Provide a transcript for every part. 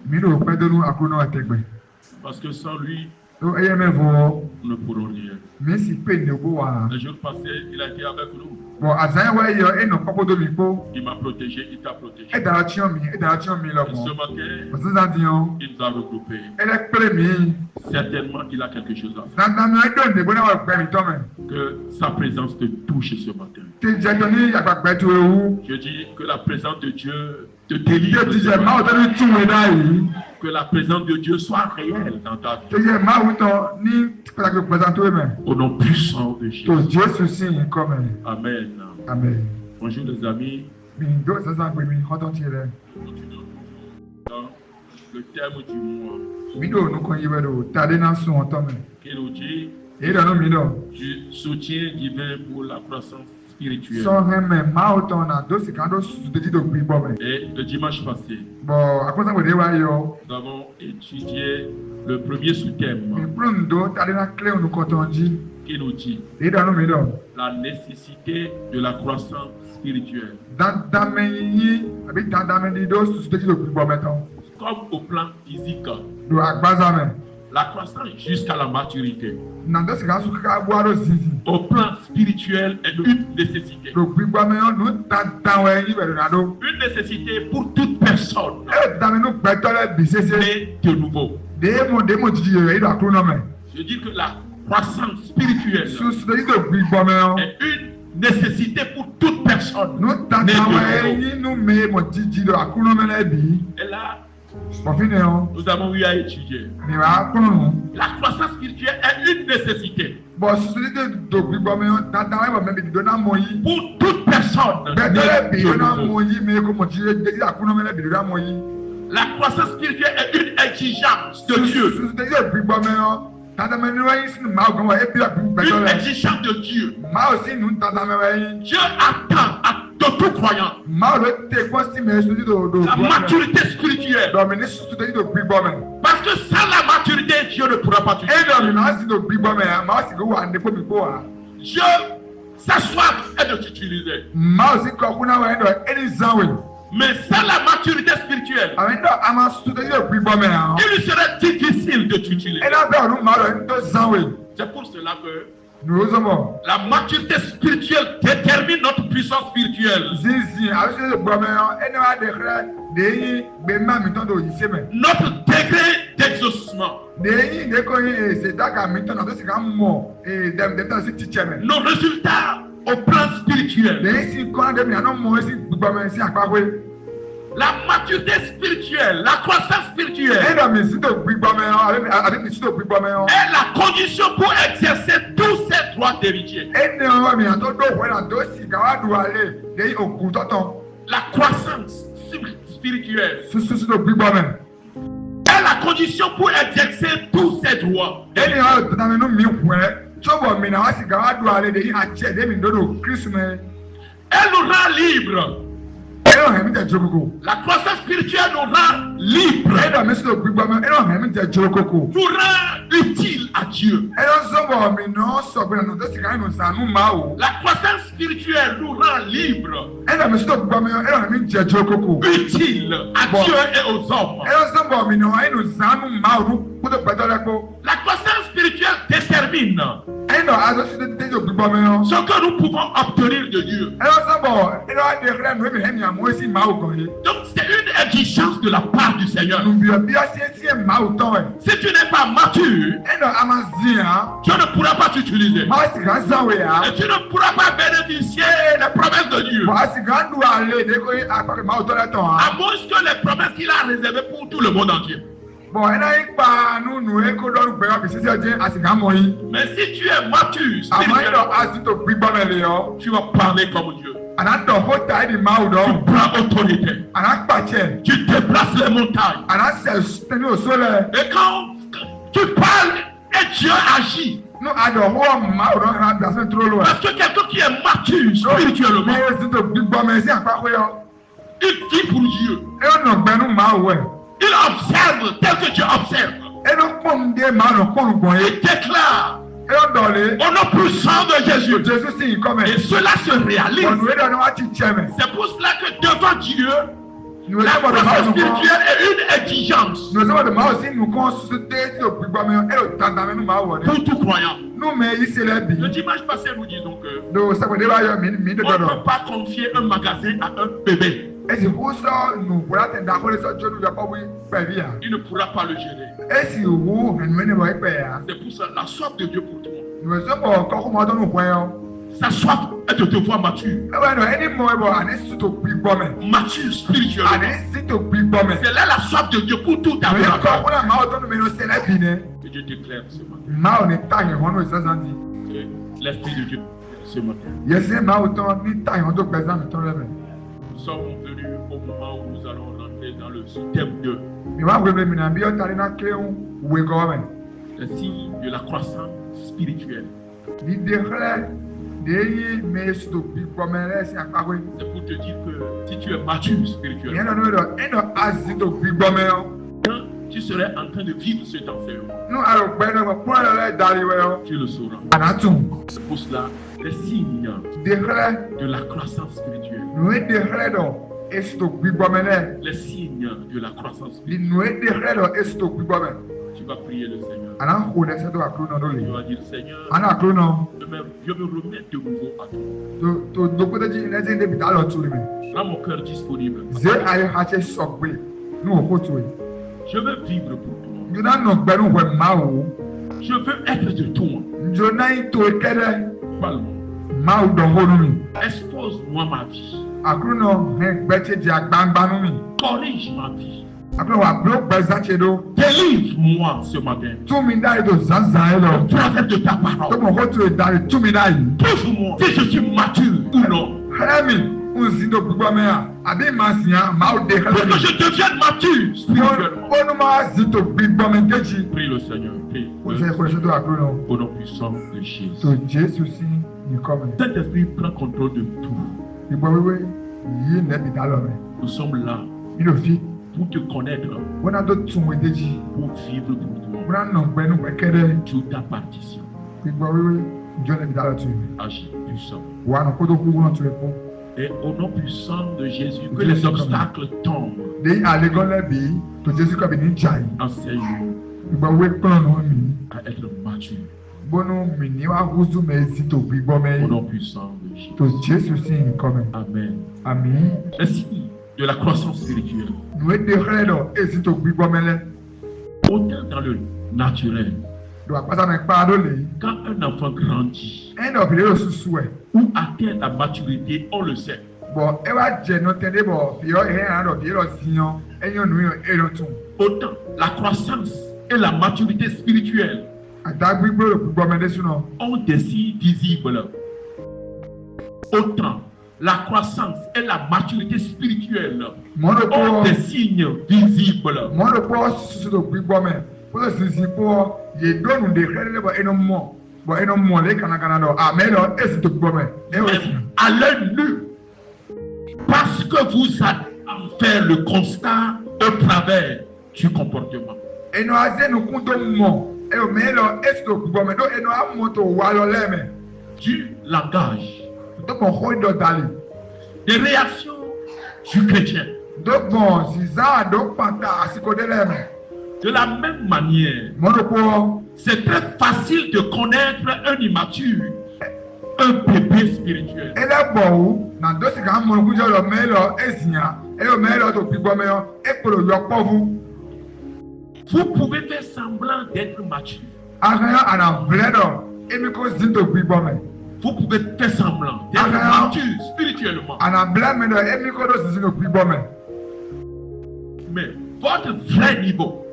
Mino pedonu akono ategbe. Parce que sans lui, To eyemevo. nous ne pourrons rien. Mais si pende boa. Le jour passé, il a été avec nous. Bon, azan wa yo eno papodo mipo. Il m'a protégé, il t'a protégé. E dara chiomi Et lo ce mo. matin, Osuza dion. il nous a regroupés. Ele pele mi. Certainement qu'il a quelque chose à faire. Na na do de bona wa gbe mi to me. Que sa présence te touche ce matin. Te jadoni agbagbe to ewu. Je dis que la présence de Dieu te délivre. Te je ma o tanu tuwe dai. Que la présence de Dieu soit réelle dans ta Te vie. je ma o to ni para que présenter me. Au nom puissant de To Jésus. Jésus si comme. Amen. Amen. Bonjour les amis. Mi do sasa gbe mi hoton ti re. Nous continuons dans le thème du mois Mi do nu kon yiwe do tade na sun oton me. qui nous dit E do no mi do. du soutien divin pour la croissance spirituelle. So heme ma o ton na do si kan do su de do gbi bo me. Et le dimanche passé, Bo akosa mo de wa yo. nous avons étudié le premier sous-thème Mi plum do tade na clé nu koton ji. qui nous dit E do no mi do. la nécessité de la croissance spirituelle. Da me yi abi da me di do su de do gbi bo me ton. Comme au plan physique, Do agbaza me. la croissance jusqu'à la maturité. Na do si kan su ka bo aro zizi. Au plan spirituel est une nécessité. Do gbi bo me yo nu da we yi be do na do. Une nécessité pour toute personne E da me nu gbe to le bi sese. née de nouveau. De mo ji yo e do akuru me. Je dis que la croissance spirituelle Su de do gbi bo me yo. est une nécessité pour toute personne Nu da née we de nouveau. yi nu me mo ji do akuru me le bi. Et là, Bon fini yo. nous avons eu à étudier. Mi wa kunu. La croissance spirituelle est une nécessité Bon su de do gbi bo me yo da we me bi do na mo yi. pour toute personne Bẹ́ẹ̀ née tẹ́lẹ̀ bí de iná nouveau. mọ yí mi kò mọ̀ tí yé àkúnná mẹ́lẹ̀ bí iná mọ yí. La croissance spirituelle est une exigence de Dieu. Sùsù tẹ́lẹ̀ yóò gbígbọ́ mẹ́yọ́. Tàdàmẹ́ ní wáyé sínú màá gan wá ebi àbí bẹ́tọ̀ Une rẹ̀. exigence de Dieu. Màá ò sí nù tàdàmẹ́ wáyé. Dieu attend de tout croyant Màá ò lè tẹ kọ́ sí mi sùsù tó do. la maturité spirituelle. Dọ̀mí ní sùsù tẹ́lẹ̀ tó gbígbọ́ mẹ́. Parce que sans la maturité, Dieu ne pourra pas Ẹ t'utiliser. dọ̀mí náà sì tó gbígbọ́ mẹ́. Màá sì kó wà ní kó mi kó wà. Dieu, sa soif est de t'utiliser. Màá ò sí kọ́ kúnná wáyé dọ̀ ẹni zanwé. Mais sans la maturité spirituelle, Àwọn ẹni dọ̀ àmà sùsù tẹ́lẹ̀ tó gbígbọ́ mẹ́ hàn. il lui serait difficile de t'utiliser. Ẹni abẹ́ ọ̀nù màá lọ ẹni tó zanwé. C'est pour cela que Nùrọ̀ sọ́mọ̀. la maturité spirituelle détermine notre puissance spirituelle. Zinzin àwọn sọ́dọ̀ gbọ́ mẹ́yọ́ ẹni wàá dẹ̀kẹ́rẹ́ dèyí gbé má mi tán tó yìí sẹ́mẹ̀. Notre degré d'exaucement, Dèyí dèkọ́ yín èsè dáka mi tán náà tó sì ká mọ̀ dẹ̀mdẹ̀m tán sí títsẹ̀ mẹ́. nos résultats au plan spirituel. Dèyí sì kọ́ dẹ́mi àná mọ̀ ẹ́ sì gbọ́ mẹ́ sí àpapọ̀. La maturité spirituelle, la croissance spirituelle Ẹ̀dọ̀ mi sì tó gbígbọ́ mẹ́yọ́ àbí mi sì tó gbígbọ́ mẹ́yọ́. est la condition pour exercer tous ces droits d'héritier. Ẹni ọ̀rọ̀ mi àtọ́ dó òwe náà tó sì káwá dùn alẹ́ dèyí ògùn tọ́tọ̀. La croissance spirituelle Sísú sí tó gbígbọ́ mẹ́. est la condition pour exercer tous ces droits. Ẹni ọ̀rọ̀ tó tàbí inú mi wẹ̀ tóbọ̀ mi náà wá sì káwá dùn alẹ́ dèyí àti ẹ̀dẹ́mi dòdò kírísù mẹ́. Elle nous rend libres. Ẹ̀rọ hẹ̀mí tẹ̀ jó koko. La croissance spirituelle nous rend libres, Ẹ̀rọ mi sì tó gbígbọ́ mẹ́ ẹ̀rọ hẹ̀mí tẹ̀ jó koko. nous rend utiles à Dieu. Ẹ̀rọ sọ̀bọ̀ mi náà sọ̀gbìn náà tó sì ká inú sànú máa wò. La croissance spirituelle nous rend libres, Ẹ̀rọ mi sì tó gbígbọ́ mẹ́ ẹ̀rọ hẹ̀mí tẹ̀ jó koko. utiles à Bon. Dieu et aux hommes. Ẹ̀rọ sọ̀bọ̀ mi náà inú sànú máa wò kótó pẹ̀tọ́ lẹ́kọ́. La croissance spirituelle détermine Ẹ̀rọ aṣọ sí tẹ̀ jó gbígbọ́ mẹ́ ce que nous pouvons obtenir de Dieu. Ẹ̀rọ sọ̀bọ̀ ẹ̀rọ adìrẹ́ nù ẹ̀mí hẹ̀mí àmọ́ sí máa wò kàn yé. Donc c'est une exigence de la part du Seigneur. Nùbíọ̀ bí a ṣe sí ẹ̀ máa wò tán ẹ̀. Si tu n'es pas mature, Ẹ̀rọ a máa zìn á. tu ne pourras pas t'utiliser. Máa sì ká sáwé á. Et tu ne pourras pas bénéficier des promesses de Dieu. Máa sì ká dùn àlẹ́ ìdẹ́kọ̀ yé àpapọ̀ máa wò tán lẹ́tọ̀ á. À moins que les promesses qu'il a réservées pour tout le monde entier. Bon, ẹ̀rọ yín pa nùnú ẹ̀kọ́ lọ́rùn gbẹ̀rọ̀ bí sísè jẹ́ àsìká mọ̀ yín. Mais si tu es mature, Àmọ́ ẹ̀rọ spirituellement, a sì tó gbígbọ́ mẹ́ lè yọ. tu vas parler comme Dieu. Àná dọ̀ fó ta ẹ̀dì máa wò Tu dọ̀. prends autorité. Àná pàṣẹ. Tu déplaces les montagnes. Àná sẹ̀ tẹ̀lé òṣó lẹ̀. Et quand tu parles et Dieu agit, Nú àdọ̀ wọ́ máa wò dọ̀ ẹ̀rọ àdàsẹ́ tó lọ ẹ̀. parce que quelqu'un qui est mature spirituellement, Ní ẹ̀ sì tó gbígbọ́ mẹ́ sí àpapọ̀ yọ. il vit pour Dieu. Ẹ̀rọ nà gbẹ́nu máa wò ẹ̀. Il observe tel que Dieu observe. Ẹ̀rọ pọ̀nùdé máa nà pọ̀nùgbọ̀n yé. Il déclare Ẹ̀rọ dọ̀lé. au nom puissant de Jésus. Jésù sì yìí kọ́ mẹ́. Et cela se réalise. Ọ̀nù ẹ̀dọ̀ ni wọ́n ti tiẹ̀ mẹ́. C'est pour cela que devant Dieu, Nù la ẹ̀dọ̀ gbọ́dọ̀ máa croissance nù kọ́. spirituelle est une puissance Nous sommes de ma aussi nous consulter sur le plus mais elle t'entend nous ma wone. pour tout croyant. Nous mais ici les bi. Le dimanche passé, nous disons que Donc ça veut dire que on ne peut pas confier un magasin à un bébé. et c'est pour ça nous pour attendre d'accord ça Dieu nous a pas oui faire bien. Il ne pourra pas le gérer. Et si vous ne voyez pas C'est pour ça la soif de Dieu pour toi. nous sommes encore comment dans nos points. Sa soif est de te voir mature. Eh ouais non, any more bon année sur le plus Mature spirituellement. année sur le plus C'est là la soif de Dieu pour tout ta mais vie. encore on a ma auto mais nous c'est la vie né. Que Dieu déclare ce matin. Ma on est taillé on nous ça dit. Que l'Esprit de Dieu ce matin. Yes ma auto ni taillé on doit présent mais ton level. Nous sommes venus au moment où nous allons rentrer dans le thème 2. Mais moi problème na bi on t'a na clé on we go men. Le signe de la croissance spirituelle. L'idée de mais sur le plus c'est à quoi C'est pour te dire que si tu es mature spirituellement, quand tu serais en train de vivre cet enseignement, tu le sauras. C'est pour cela, les signes de la croissance spirituelle. Les signes de la croissance spirituelle. Tu vas prier le Seigneur. Tu vas dire, Seigneur, je me remets de nouveau à toi. Rends mon cœur disponible. Je veux vivre pour toi. Je veux être de toi. Parle-moi. Expose-moi ma vie. Corrige ma vie. Délivre-moi ce matin. Au travers de ta parole. Prouve-moi si je suis mature ou non. Pour que je devienne mature spirituellement. Prie le Seigneur. Prie. Au nom puissant de Jésus. Saint-Esprit prend contrôle de tout. Nous sommes là pour te connaître, pour vivre pour toi. Tu t'appartiens. Agis puissant. Et au nom puissant de Jésus, que les obstacles tombent. Enseigne-nous à être mature. Au nom puissant de Jésus. Amen. Amen. Les signes de la croissance spirituelle. Autant dans le naturel. Quand un enfant grandit ou atteint la maturité, on le sait. Autant la croissance et la maturité spirituelle ont des signes visibles. Autant la croissance et la maturité spirituelle ont des signes visibles. À l'œil nu, parce que vous allez en faire le constat au travers du comportement. Du langage, des réactions du chrétien. De la même manière, c'est très facile de connaître un immature, un bébé spirituel. Vous pouvez faire semblant d'être mature. Vous pouvez faire semblant d'être mature spirituellement. Mais votre vrai niveau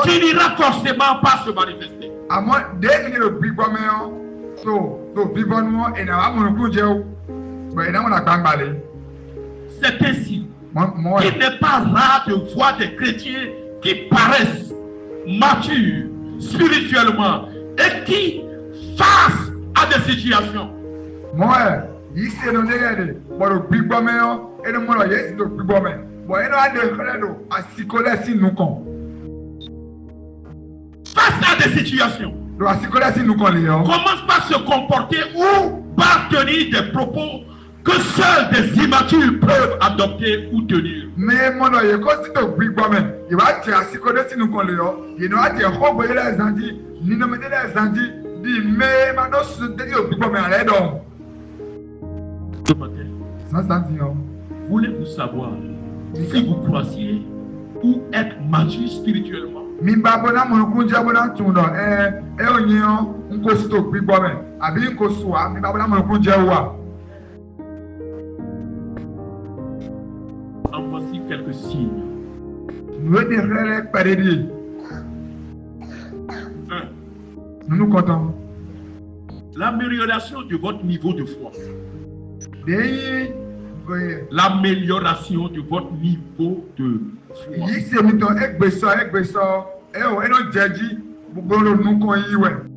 finira forcément par se manifester. C'est ainsi qu'il n'est pas rare de voir des chrétiens qui paraissent matures spirituellement et qui, face à des situations, face à des situations, commence par se comporter ou par tenir des propos que seuls des immatures peuvent adopter ou tenir. Mais mon oye ko si to gbigbo me il va ti asiko de sinu kon le yo il no ati ho gbe le zandi ni no me de le zandi di me ma no su de yo gbigbo me ale do Ce matin, ça senti yo voulez-vous savoir si vous croisiez ou être mature spirituellement? mi ba bona mo kun je bona tun do onyin o nko si to gbigbo me abi nko suwa mi ba bona mo kun je wa. En voici quelques signes. Nous devons parler. Nous comptons. L'amélioration de votre niveau de foi. L'amélioration de votre niveau de foi.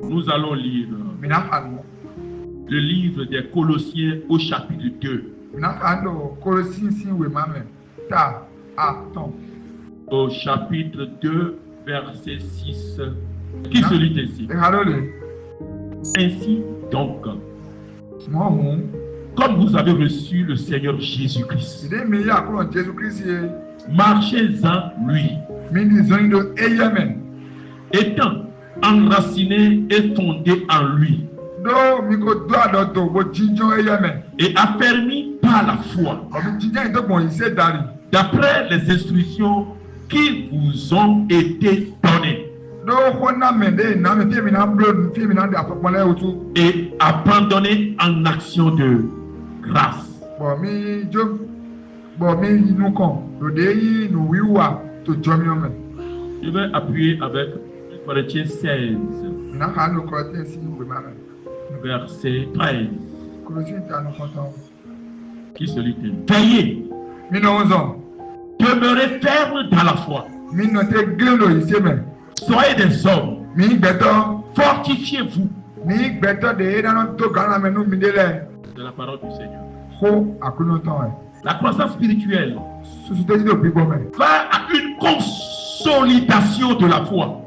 Nous allons lire le livre des Colossiens au chapitre 2. Au chapitre 2, verset 6, qui se lit ainsi. Ainsi donc, comme vous avez reçu le Seigneur Jésus-Christ, marchez en lui, étant enraciné et fondé en lui, et affermi par la foi, d'après les instructions qui vous ont été données, et abandonné en action de grâce. Je vais appuyer avec Corinthiens 16, verset 13, qui se lit. Veillez, demeurez ferme dans la foi. Soyez des hommes. Fortifiez-vous. De la parole du Seigneur. La croissance spirituelle va à une consolidation de la foi.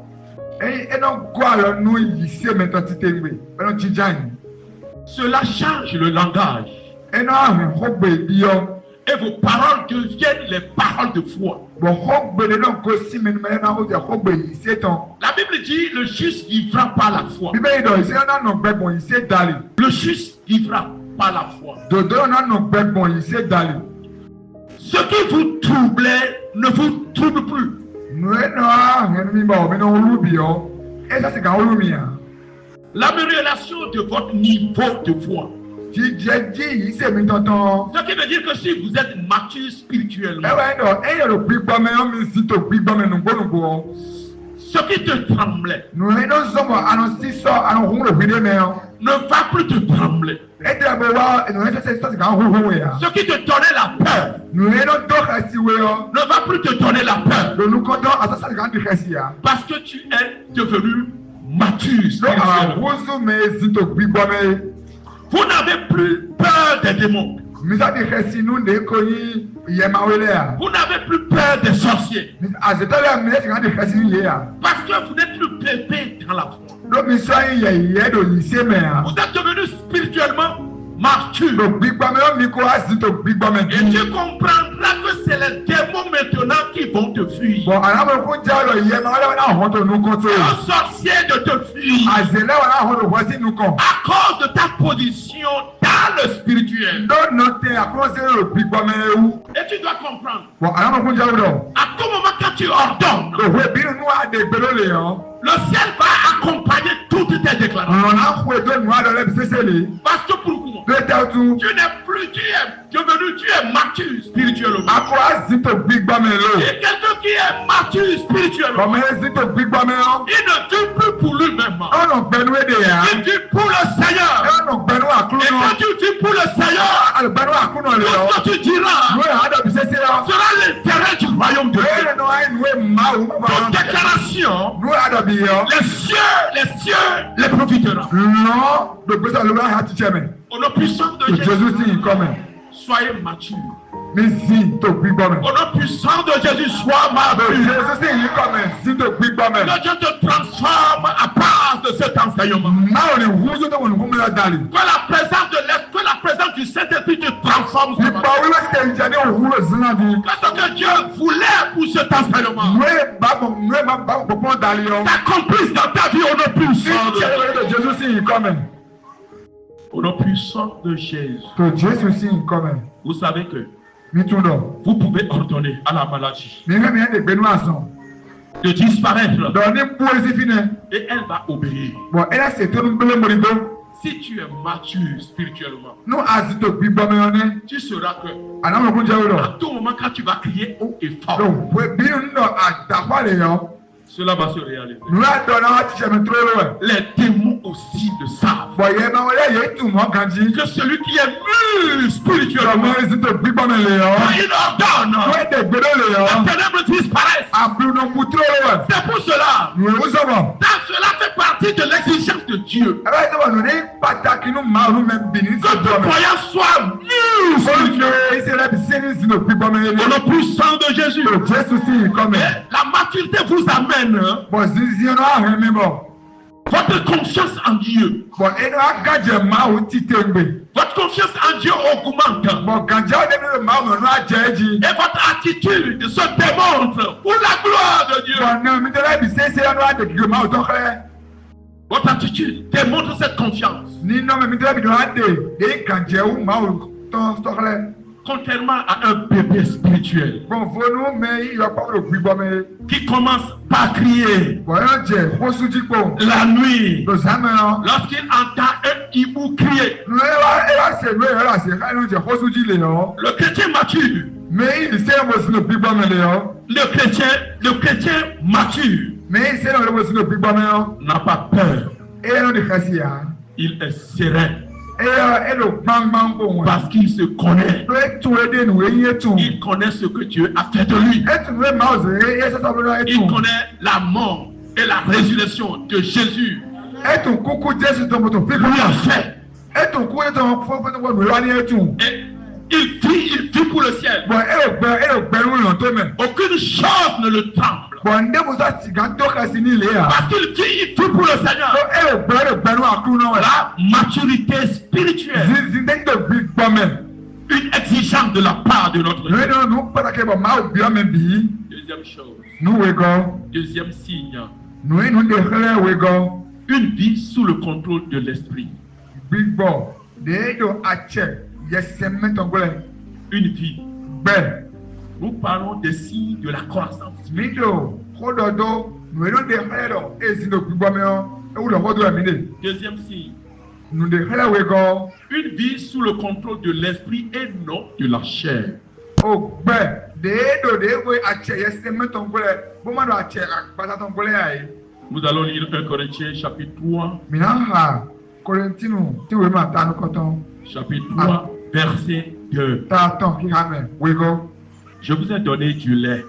Cela change le langage. Et vos paroles deviennent les paroles de foi. La Bible dit le juste vivra par la foi. Le juste vivra par la foi. Ce qui vous troublait ne vous trouble plus. L'amélioration de votre niveau de foi. Ce qui veut dire que si vous êtes mature spirituellement, ce qui te tremblait ne va plus te trembler. Ce qui te donnait la peur ne va plus te donner la peur. Parce que tu es devenu mature spirituellement. Vous n'avez plus peur des démons. Vous n'avez plus peur des sorciers. Parce que vous n'êtes plus bébé dans la foi. Vous êtes devenu spirituellement mature. Et tu comprendras que c'est les démons maintenant qui vont te fuir. Un sorcier de te fuir. À cause de ta position dans le spirituel. Et tu dois comprendre. À tout moment quand tu ordonnes, le ciel va accompagner toutes tes déclarations. Parce que pourquoi? Tu n'es plus, tu es mature spirituellement. Et quelqu'un qui est mature spirituellement, il ne vit plus pour lui-même. Il vit pour le Seigneur. Et quand tu vis pour le Seigneur, ce que tu diras sera l'intérêt du royaume de Dieu. Ton déclaration, les cieux les profiteront. Au nom puissant de Jésus, soyez mature. Au nom puissant de Jésus, sois mature. Que Dieu te transforme à part de cet enseignement. Que la présence du Saint-Esprit te transforme. en forme ce matin. Qu'est-ce que Dieu voulait pour cet enseignement? S'accomplisse dans ta vie au nom puissant de Jésus. Au nom puissant de Jésus. Vous savez que vous pouvez ordonner à la maladie de disparaître et elle va obéir. Si tu es mature spirituellement, tu sauras que à tout moment quand tu vas crier haut et fort, cela va se réaliser. Les démons aussi le savent. Que celui qui est mûr spirituellement, il ordonne, les ténèbres disparaissent. C'est pour cela. Cela fait partie de l'exigence de Dieu. Que ton croyant soit mûr spirituellement. Au nom puissant de Jésus. La maturité vous amène votre confiance en Dieu. Votre confiance en Dieu augmente. Et votre attitude se démontre pour la gloire de Dieu. Votre attitude démontre cette confiance. Contrairement à un bébé spirituel qui commence par crier la nuit, lorsqu'il entend un hibou crier, le chrétien mature, le chrétien mature n'a pas peur, il est serein. Parce qu'il se connaît. Il connaît ce que Dieu a fait de lui. Il connaît la mort et la résurrection de Jésus. Lui a fait. Et il vit pour le ciel. Aucune chose ne le tremble. Parce qu'il dit, il vit pour le Seigneur. La maturité spirituelle. Une exigence de la part de notre Dieu. Deuxième chose. Deuxième signe. Une vie sous le contrôle de l'esprit. Une vie. Nous parlons des signes de la croissance. Deuxième signe. Une vie sous le contrôle de l'esprit et non de la chair. Nous allons lire 1 Corinthiens chapitre 3. Chapitre 3, verset 2. Je vous ai donné du lait,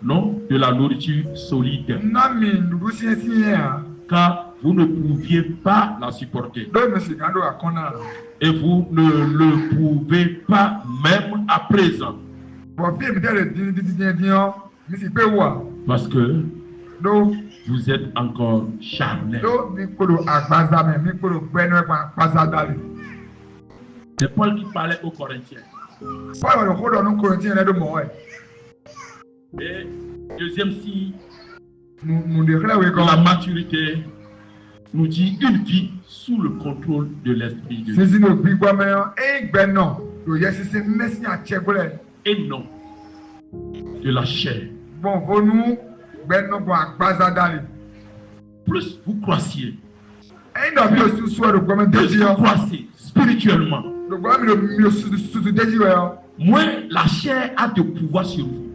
non de la nourriture solide, car vous ne pouviez pas la supporter. Et vous ne le pouvez pas même à présent. Parce que vous êtes encore charnel. C'est Paul qui parlait aux Corinthiens. Et deuxième signe de la maturité nous dit une vie sous le contrôle de l'esprit de Dieu. Et non de la chair. Plus vous croissiez, spirituellement, moins la chair a de pouvoir sur vous.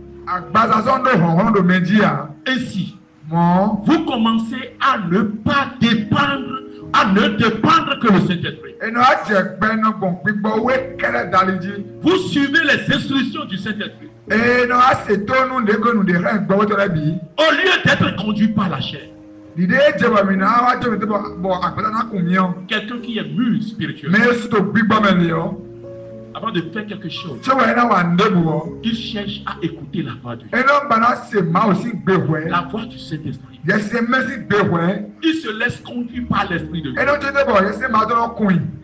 Ainsi, vous commencez à ne pas dépendre, que le Saint-Esprit. Vous suivez les instructions du Saint-Esprit. Au lieu d'être conduit par la chair. Quelqu'un qui est mûr spirituellement, avant de faire quelque chose, il cherche à écouter la voix de Dieu. La voix du Saint-Esprit. Il se laisse conduire par l'Esprit de Dieu.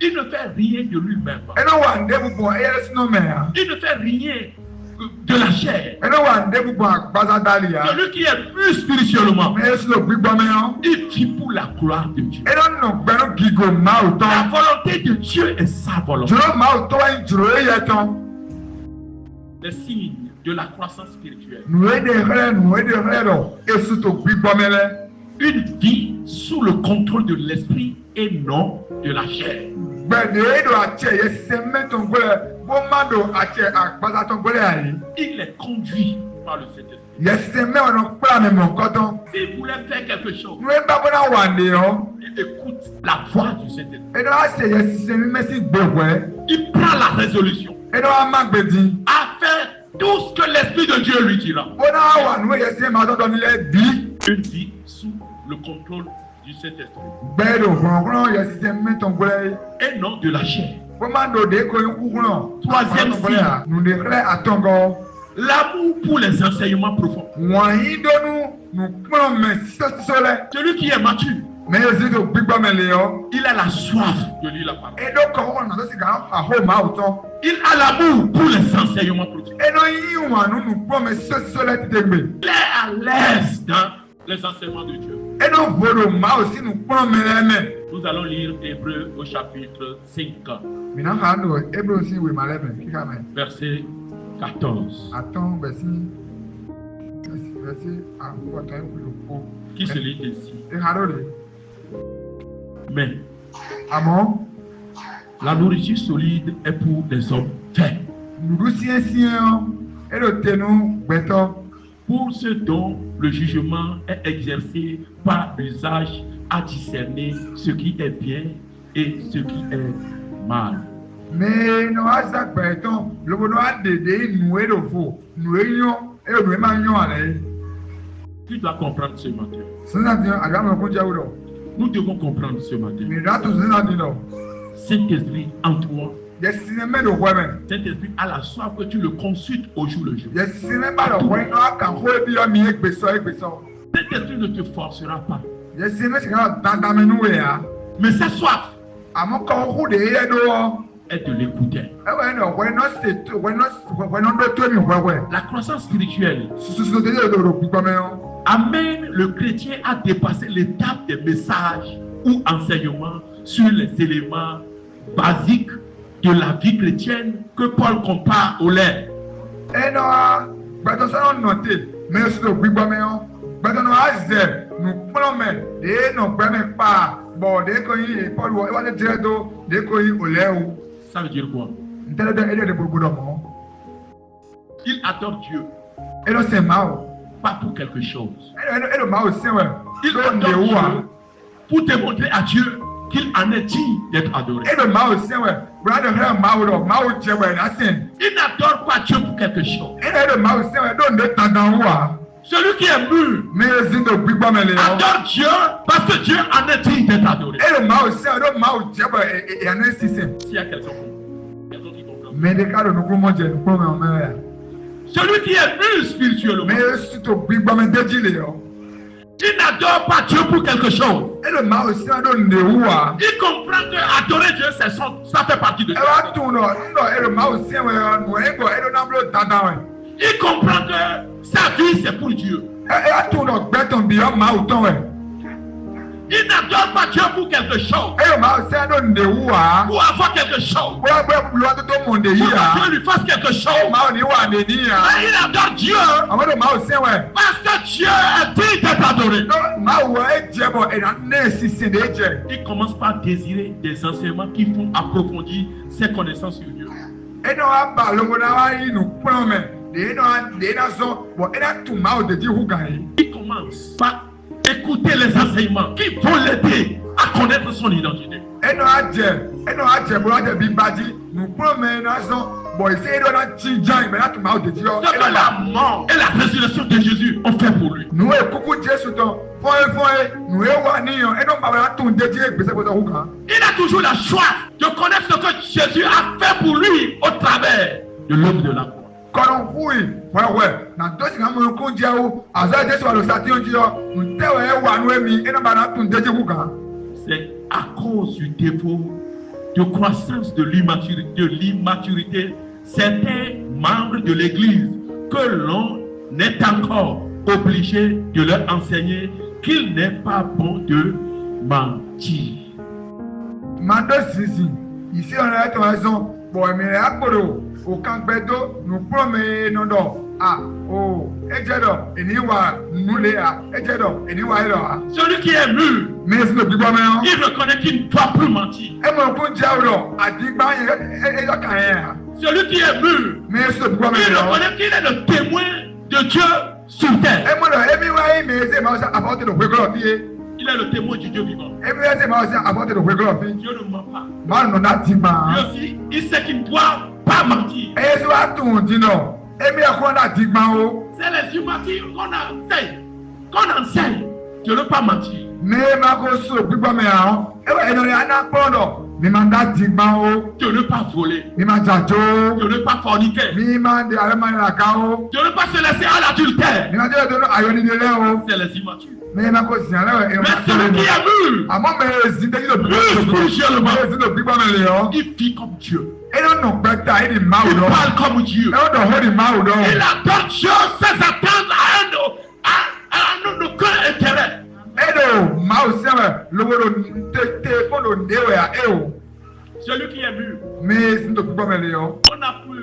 Il ne fait rien de lui-même. Il ne fait rien de la chair. Celui qui est plus spirituellement, il vit pour la gloire de Dieu. La volonté de Dieu est sa volonté. Les signes de la croissance spirituelle. Une vie sous le contrôle de l'esprit et non de la chair. Il est conduit par le Saint-Esprit. S'il voulait faire quelque chose, il écoute la voix du Saint-Esprit. Il prend la résolution à faire tout ce que l'Esprit de Dieu lui dira. Une vie sous le contrôle du Saint-Esprit et non de la chair. Troisième signe, l'amour pour les enseignements profonds. Celui qui est mature, il a la soif de lire la parole. Il a l'amour pour les enseignements profonds. Il est à l'aise dans les enseignements de Dieu. Nous allons lire Hébreux au chapitre 5, verset 14. Qui se lit ainsi. Mais la nourriture solide est pour les hommes faits, pour ceux dont le jugement est exercé par l'usage à discerner ce qui est bien et ce qui est mal. Tu dois comprendre ce matin. Nous devons comprendre ce matin. Saint-Esprit en toi. Saint-Esprit a la soif que tu le consultes au jour le jour. Saint-Esprit ne te forcera pas. Mais sa soif est de l'écouter. La croissance spirituelle amène le chrétien à dépasser l'étape des messages ou enseignements sur les éléments basiques de la vie chrétienne que Paul compare au lait. Ça veut dire quoi? Il adore Dieu. Pas pour quelque chose. Il adore Dieu pour démontrer à Dieu qu'il en est digne d'être adoré. Il n'adore pas Dieu pour quelque chose. Celui qui est mûr adore Dieu parce que Dieu en est digne d'être adoré. S'il y a quelqu'un qui comprend. Celui qui est mûr spirituellement, il n'adore pas Dieu pour quelque chose. Il comprend que adorer Dieu, ça fait partie de Dieu. Il comprend que sa vie, c'est pour Dieu. Il n'adore pas Dieu pour quelque chose. Pour avoir quelque chose. Pour que Dieu lui fasse quelque chose. Mais il adore Dieu parce que Dieu est digne d'être adoré. Il commence par désirer des enseignements qui font approfondir ses connaissances sur Dieu. Il commence par écouter les enseignements qui vont l'aider à connaître son identité. Ce que la mort et la résurrection de Jésus ont fait pour lui. Il a toujours la choix de connaître ce que Jésus a fait pour lui au travers de l'homme de la croix. kɔnɔ hui wɛwɛ na dosi ka mun kun jɛ o azɔ jesu alo sati o jiyɔ ntɛwɛ ewa nu emi ena ba na tun deji ku kan. C'est à cause du défaut de croissance de l'immaturité, certains membres de l'Église que l'on est encore obligé de leur enseigner qu'il n'est pas bon de mentir. Mando sisi, ici on a raison. Bon, mais à Poro, au Campedo, nous promet non non. Ah, oh, Ejedo, Eniwa, Nulea, Ejedo, Eniwa, Eloa. Celui qui est mûr, mais c'est le plus bon moment. Il reconnaît qu'il ne doit plus mentir. Et mon coup de diable, a dit, bah, et la carrière. Celui qui est mûr, mais c'est le plus bon moment. Il reconnaît qu'il est le témoin de Dieu sur terre. Et moi, mais c'est moi, apporter le réglé. Il est le témoin du Dieu vivant. Dieu ne ment pas. Lui aussi, il sait qu'il ne doit pas mentir. C'est les humains qu'on enseigne de ne pas mentir. De ne pas voler. De ne pas forniquer. De ne pas se laisser à l'adultère. C'est les immatures. Mais celui qui est mûr, il vit comme Dieu. Il parle comme Dieu. Il adore Dieu sans attendre à aucun intérêt. Celui qui est mûr, on a pu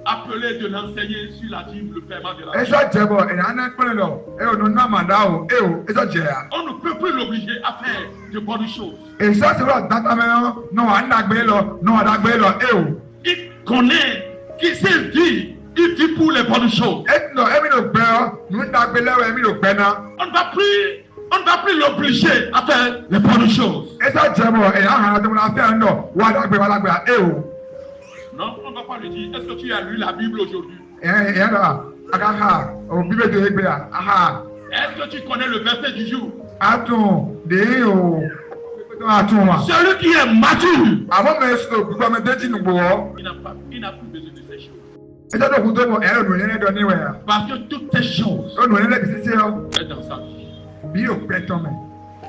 appeler de l'enseigner sur la Bible, le paiement de la vie. On ne peut plus l'obliger à faire de bonnes choses. Il connaît qu'il s'il vit, il vit pour les bonnes choses. On ne va plus l'obliger à faire les bonnes choses. Non, on ne va pas lui dire, est-ce que tu as lu la Bible aujourd'hui? Est-ce que tu connais le verset du jour? Celui qui est mature, il n'a plus besoin de ces choses. Parce que toutes ces choses sont dans sa vie.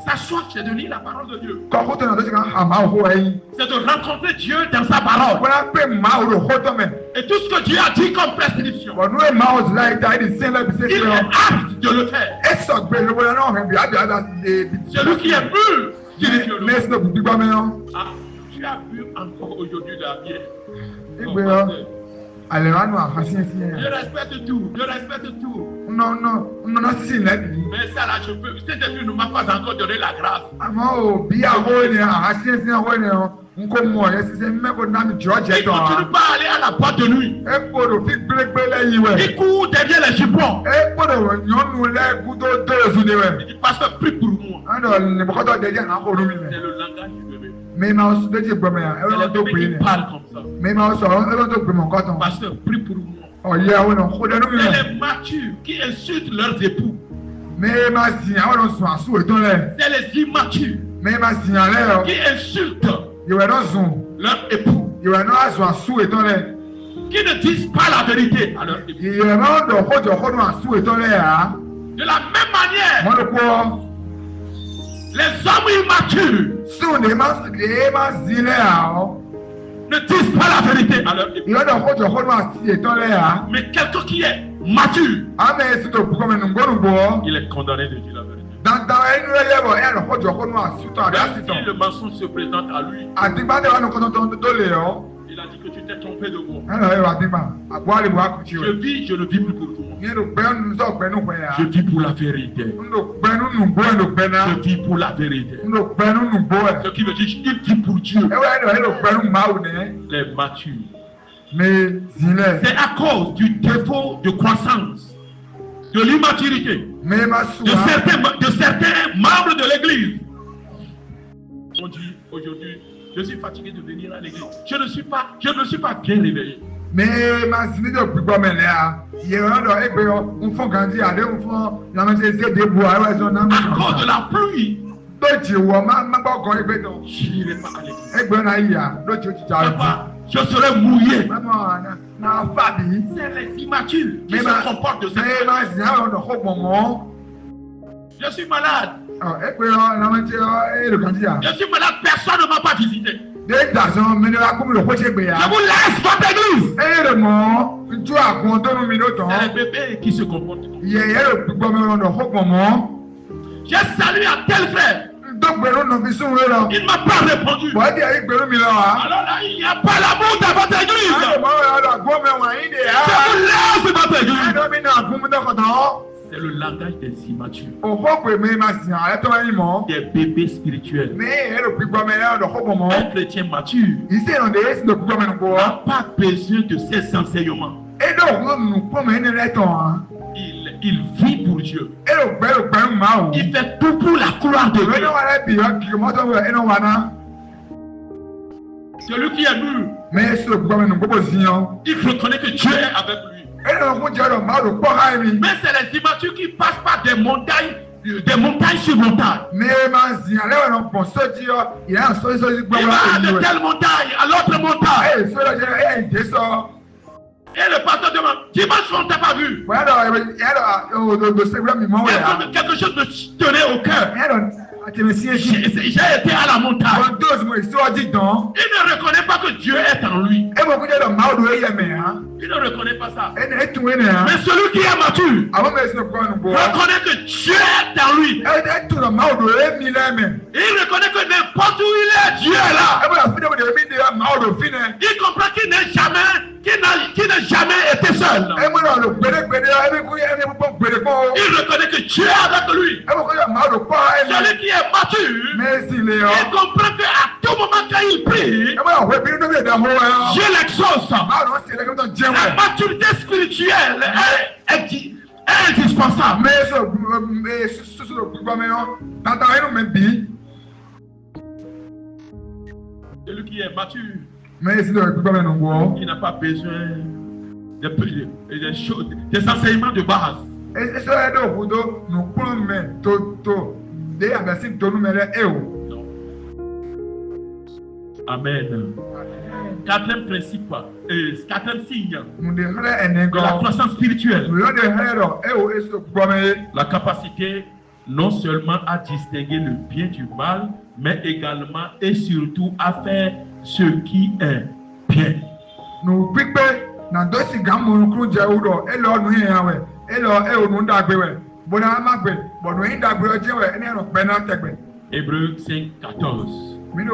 Sa soif, c'est de lire la parole de Dieu. C'est de rencontrer Dieu dans sa parole. Et tout ce que Dieu a dit comme prescription, il est apte de le faire. Celui qui est mûr, tu as bu encore aujourd'hui de la bière. Je respecte tout, Non, si, mais ça là, je peux. Cet ne m'a pas encore donné la grâce. Il ne continue pas à aller à la boîte de nuit. Il court derrière les jupons. Il dit, pasteur, prie pour moi. C'est le langage du bébé. C'est le bébé qui parle comme ça. Pasteur, prie pour moi. C'est les matures qui insultent leurs époux. C'est les immatures qui insultent leur époux. Qui ne disent pas la vérité à leur époux. De la même manière, les hommes immatures ne disent pas la vérité à leur époux. Mais quelqu'un qui est mature, il est condamné de dire la vérité. Même si le mensonge se présente à lui, il a dit que tu t'es trompé de moi. Je vis, je ne vis plus pour toi. Je vis pour la vérité. Je vis pour la vérité. Ce qui veut dire qu'il vit pour Dieu. Les matures. C'est à cause du défaut de croissance, de l'immaturité de certains membres de l'église. On dit aujourd'hui, je suis fatigué de venir à l'église. Je ne suis pas bien réveillé. À cause de la pluie, je n'irai pas à l'église. Je serai mouillé. C'est les immatures qui se comportent de cette manière. Je suis malade. Je suis malade, personne ne m'a pas visité. Je vous laisse votre église. C'est les bébés qui se comportent. J'ai salué à tel frère. Il ne m'a pas répondu. Alors là, il n'y a pas l'amour dans votre église. Je vous laisse votre église. C'est le langage des immatures. Des bébés spirituels. Un chrétien mature n'a pas besoin de ces enseignements. Il vit pour Dieu. Il fait tout pour la gloire de Dieu. Celui qui est mûr, il reconnaît que Dieu est avec lui. Mais c'est les immatures qui passent par des montagnes sur montagnes. Il va de telle montagne à l'autre montagne. Et le pasteur demande, dimanche on ne t'a pas vu. Quelque chose me tenait au cœur. J'ai été à la montagne. Il ne reconnaît pas que Dieu est en lui. Il ne reconnaît pas ça. Mais celui qui est mature reconnaît que Dieu est en lui. Il reconnaît que n'importe où il est, Dieu est là. Il comprend qu'il n'est jamais été seul. Il reconnaît que Dieu est avec lui. Celui qui est mature, il comprend qu'à tout moment quand il prie, Dieu l'exauce. La maturité spirituelle est indispensable. Celui qui est mature, il n'a pas besoin des enseignements de base. Amen. Quatrième principe, quatrième signe de la croissance spirituelle. La capacité non seulement à distinguer le bien du mal, mais également et surtout à faire ce qui est bien. Hébreux 5:14. Mais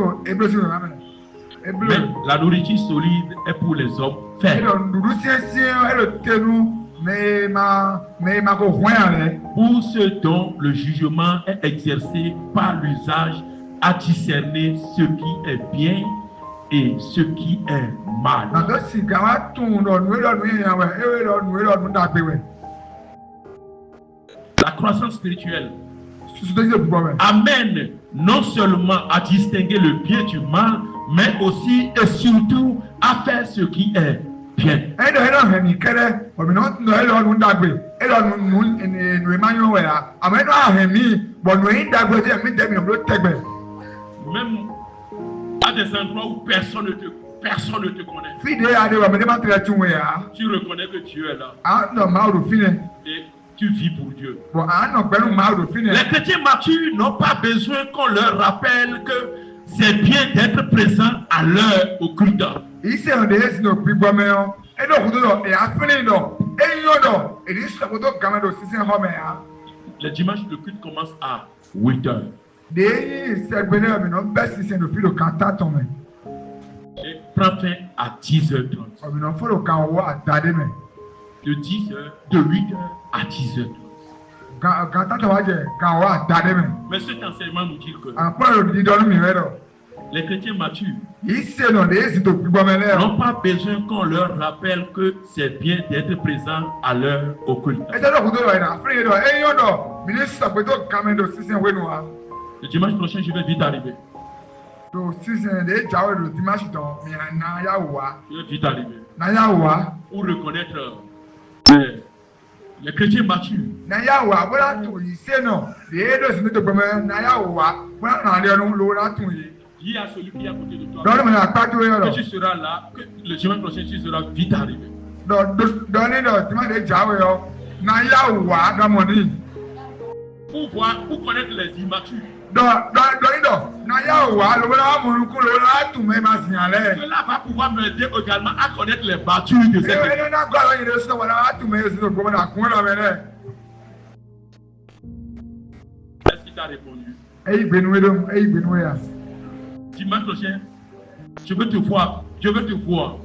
la nourriture solide est pour les hommes faibles. Pour ceux dont le jugement est exercé par l'usage à discerner ce qui est bien et ce qui est mal. La croissance spirituelle amène non seulement à distinguer le bien du mal, mais aussi et surtout à faire ce qui est bien. Même à des endroits où personne ne te connaît, tu reconnais que Dieu est là. Et tu vis pour Dieu. Les chrétiens matures n'ont pas besoin qu'on leur rappelle que c'est bien d'être présent à l'heure au culte. Le dimanche, le culte commence à 8h. Et prend fin à 10h30. De 8h à 10h30. Mais cet enseignement nous dit que les chrétiens matures n'ont pas besoin qu'on leur rappelle que c'est bien d'être présent à l'heure au culte. Le dimanche prochain, je vais vite arriver. Je vais vite arriver. Pour reconnaître les chrétiens matures. Dis à celui qui est à côté de toi que tu seras là, que le dimanche prochain tu seras vite arrivé. Pour connaître les immatures. Cela va pouvoir m'aider également à connaître les matures de cette église. Est-ce qu'il t'a répondu? Dimanche prochain, je veux te voir. Je veux te voir.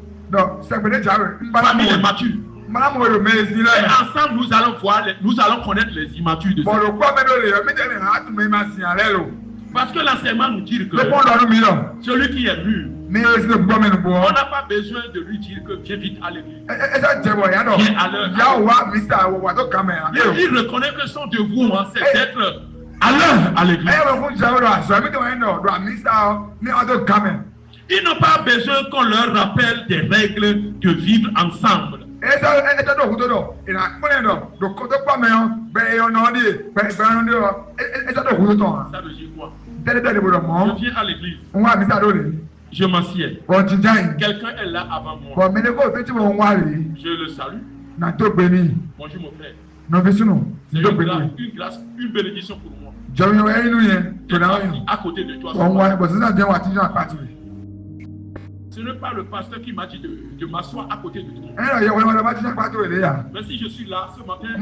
Parmi les matures. Et ensemble, nous allons connaître les immatures de cette église. Parce que l'enseignement nous dit que celui qui est mûr, on n'a pas besoin de lui dire que viens vite à l'église. Viens à l'heure. Il reconnaît que son devoir, c'est d'être à l'heure à l'église. Ils n'ont pas besoin qu'on leur rappelle des règles de vivre ensemble. Ça veut dire quoi? Je viens à l'église. Je m'assieds. Quelqu'un est là avant moi. Je le salue. Bonjour mon frère. C'est une grâce, une bénédiction pour moi. À côté de toi. Ce n'est pas le pasteur qui m'a dit de m'asseoir à côté de toi. Mais si je suis là ce matin, à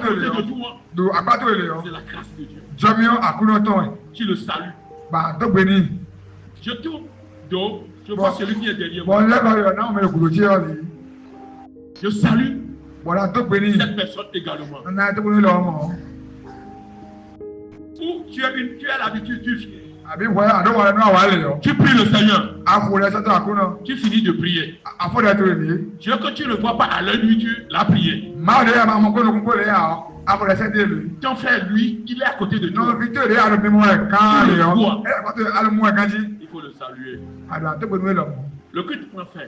côté de toi, c'est la grâce de Dieu. Tu le salues. Je tourne dos, je vois celui qui est derrière moi. Je salue cette personne également. Ou tu as l'habitude, tu pries le Seigneur. Tu finis de prier. Je veux que tu ne vois pas à l'œil nu, tu l'as prié. Ton frère, lui, il est à côté de toi. Il faut le saluer. Le culte prend fin.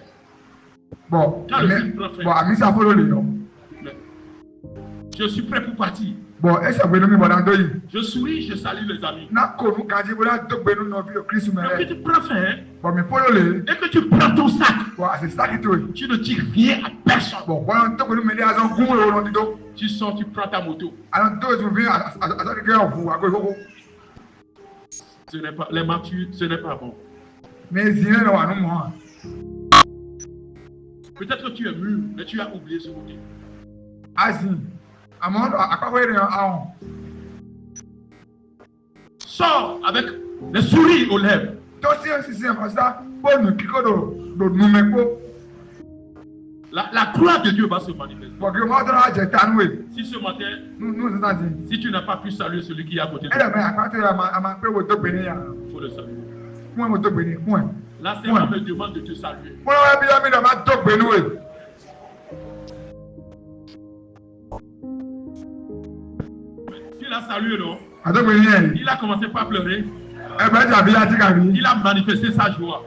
Quand le culte prend fin, je suis prêt pour partir. Je souris, je salue les amis. Et que tu prends fin, et que tu prends ton sac, tu ne dis rien à personne. Tu sors, tu prends ta moto. Ce n'est pas, les matures, ce n'est pas bon. Peut-être que tu es mûr, mais tu as oublié ce côté. Sors avec les souris aux lèvres. La gloire de Dieu va se manifester. Si ce matin, si tu n'as pas pu saluer celui qui est à côté de toi, il faut le saluer. Là, c'est me demande de te saluer. Il a salué, non? Il a commencé par pleurer. Il a manifesté sa joie.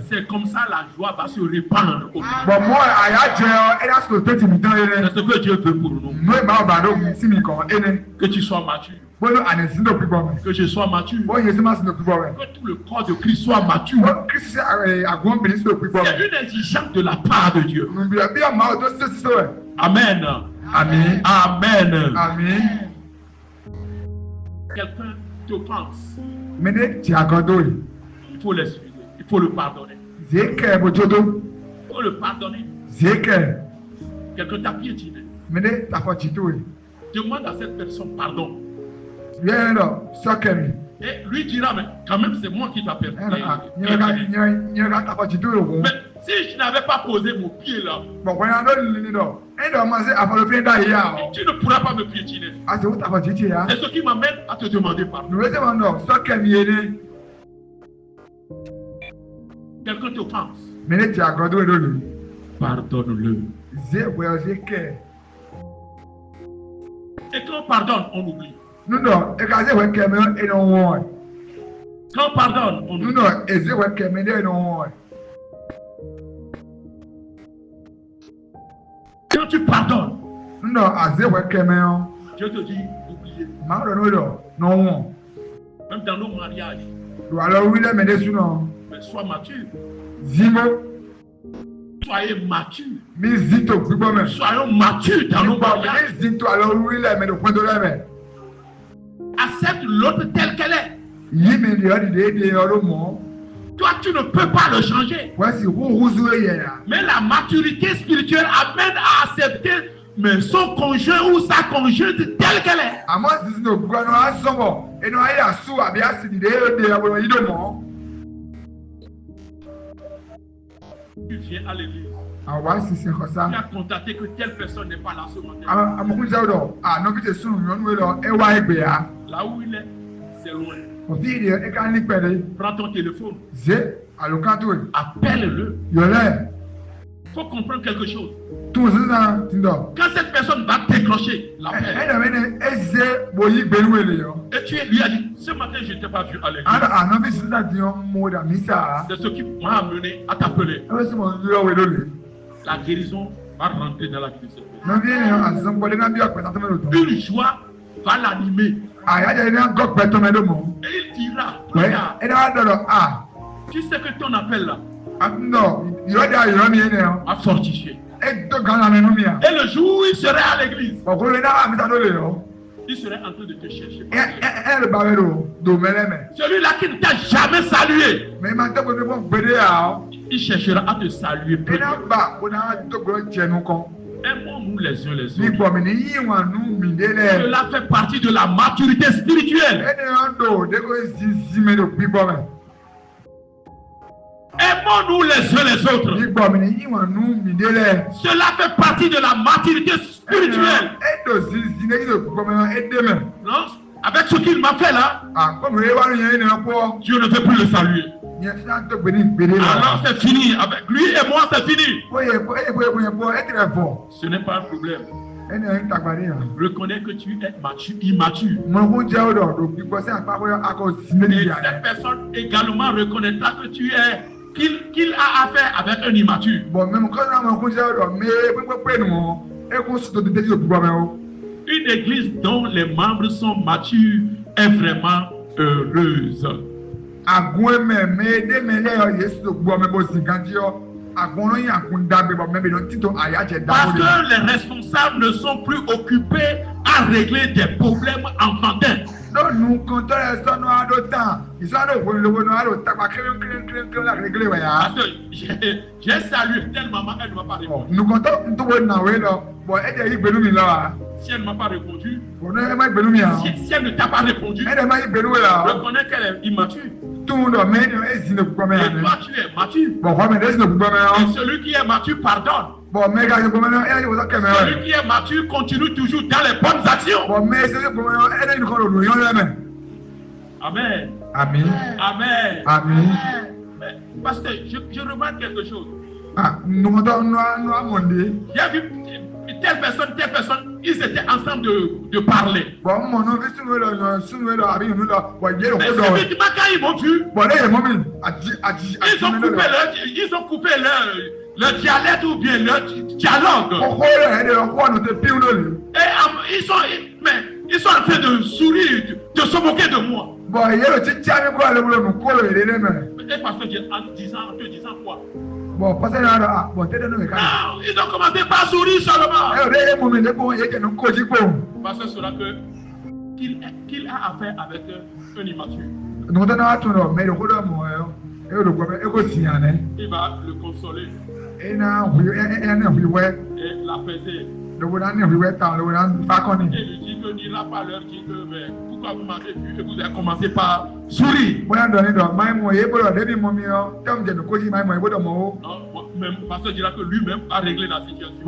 C'est comme ça la joie va se répandre. C'est ce que Dieu veut pour nous. Que tu sois mature. Que je sois mature. Que tout le corps de Christ soit mature. C'est une exigence de la part de Dieu. Amen. Amen. Amen. Amen. Quelqu'un t'offense. Il faut l'excuser. Il faut le pardonner. Il faut le pardonner. Quelqu'un t'a piétiné. Demande à cette personne pardon. Et lui dira, mais quand même c'est moi qui t'a perdu. Mais si je n'avais pas posé mon pied là, tu ne pourras pas me piétiner. C'est ce qui m'amène à te demander pardon. Quelqu'un t'offense. Pardonne-le. Et quand on pardonne, on oublie. Quand on pardonne, on oublie. Quand tu pardonnes, je te dis d'oublier. Même dans nos mariages, mais sois mature. soyez matures. Soyons matures dans nos mariages. Accepte l'autre tel qu'elle est. Toi, tu ne peux pas le changer. Mais la maturité spirituelle amène à accepter son conjoint ou sa conjointe telle qu'elle est. Tu viens à l'église. Tu as constaté que telle personne n'est pas là ce matin. Là où il est, c'est loin. Prends ton téléphone. Appelle-le. Il faut comprendre quelque chose. Quand cette personne va décrocher l'appel, et tu lui as dit, ce matin je ne t'ai pas vu à l'église. C'est ce qui m'a amené à t'appeler. La guérison va rentrer dans la vie de cette personne. Une joie va l'animer. Et il dira, regarde, tu sais que ton appel là a fortifié. Et le jour où il serait à l'église, il serait en train de te chercher. Celui-là qui ne t'a jamais salué, il cherchera à te saluer. Aimons-nous les uns les autres. Cela fait partie de la maturité spirituelle. Aimons-nous les uns les autres. Cela fait partie de la maturité spirituelle. Non, avec ce qu'il m'a fait là, Dieu ne veut plus le saluer. Alors c'est fini. Avec lui et moi, c'est fini. Ce n'est pas un problème. Reconnais que tu es immature. Et cette personne également reconnaîtra que tu es qu'il a affaire avec un immature. Une église dont les membres sont matures est vraiment heureuse. Parce que les responsables ne sont plus occupés à régler des problèmes enfantins. J'ai salué telle maman, elle ne m'a pas répondu. Si elle ne m'a pas répondu, si elle ne t'a pas répondu, reconnais qu'elle est immature. Et toi, tu es mature. Et celui qui est mature pardonne. Celui qui est mature continue toujours dans les bonnes actions. Amen. Amen. Amen. Amen. Parce que je remarque quelque chose. J'ai vu telle personne, ils étaient ensemble de parler. Mais subitement, quand ils m'ont vu, ils ont coupé leur dialecte ou bien leur dialogue. Et ils sont en train de sourire, de se moquer de moi. Et parce que en te disant quoi? Non, ils ont commencé par sourire seulement. Parce que cela qu'il a affaire avec un immature. Il va le consoler et l'apaiser. Et lui dit que n'ira pas leur dire que mais pourquoi vous m'avez vu et vous avez commencé par sourire. Non, même parce que dira que lui-même a réglé la situation.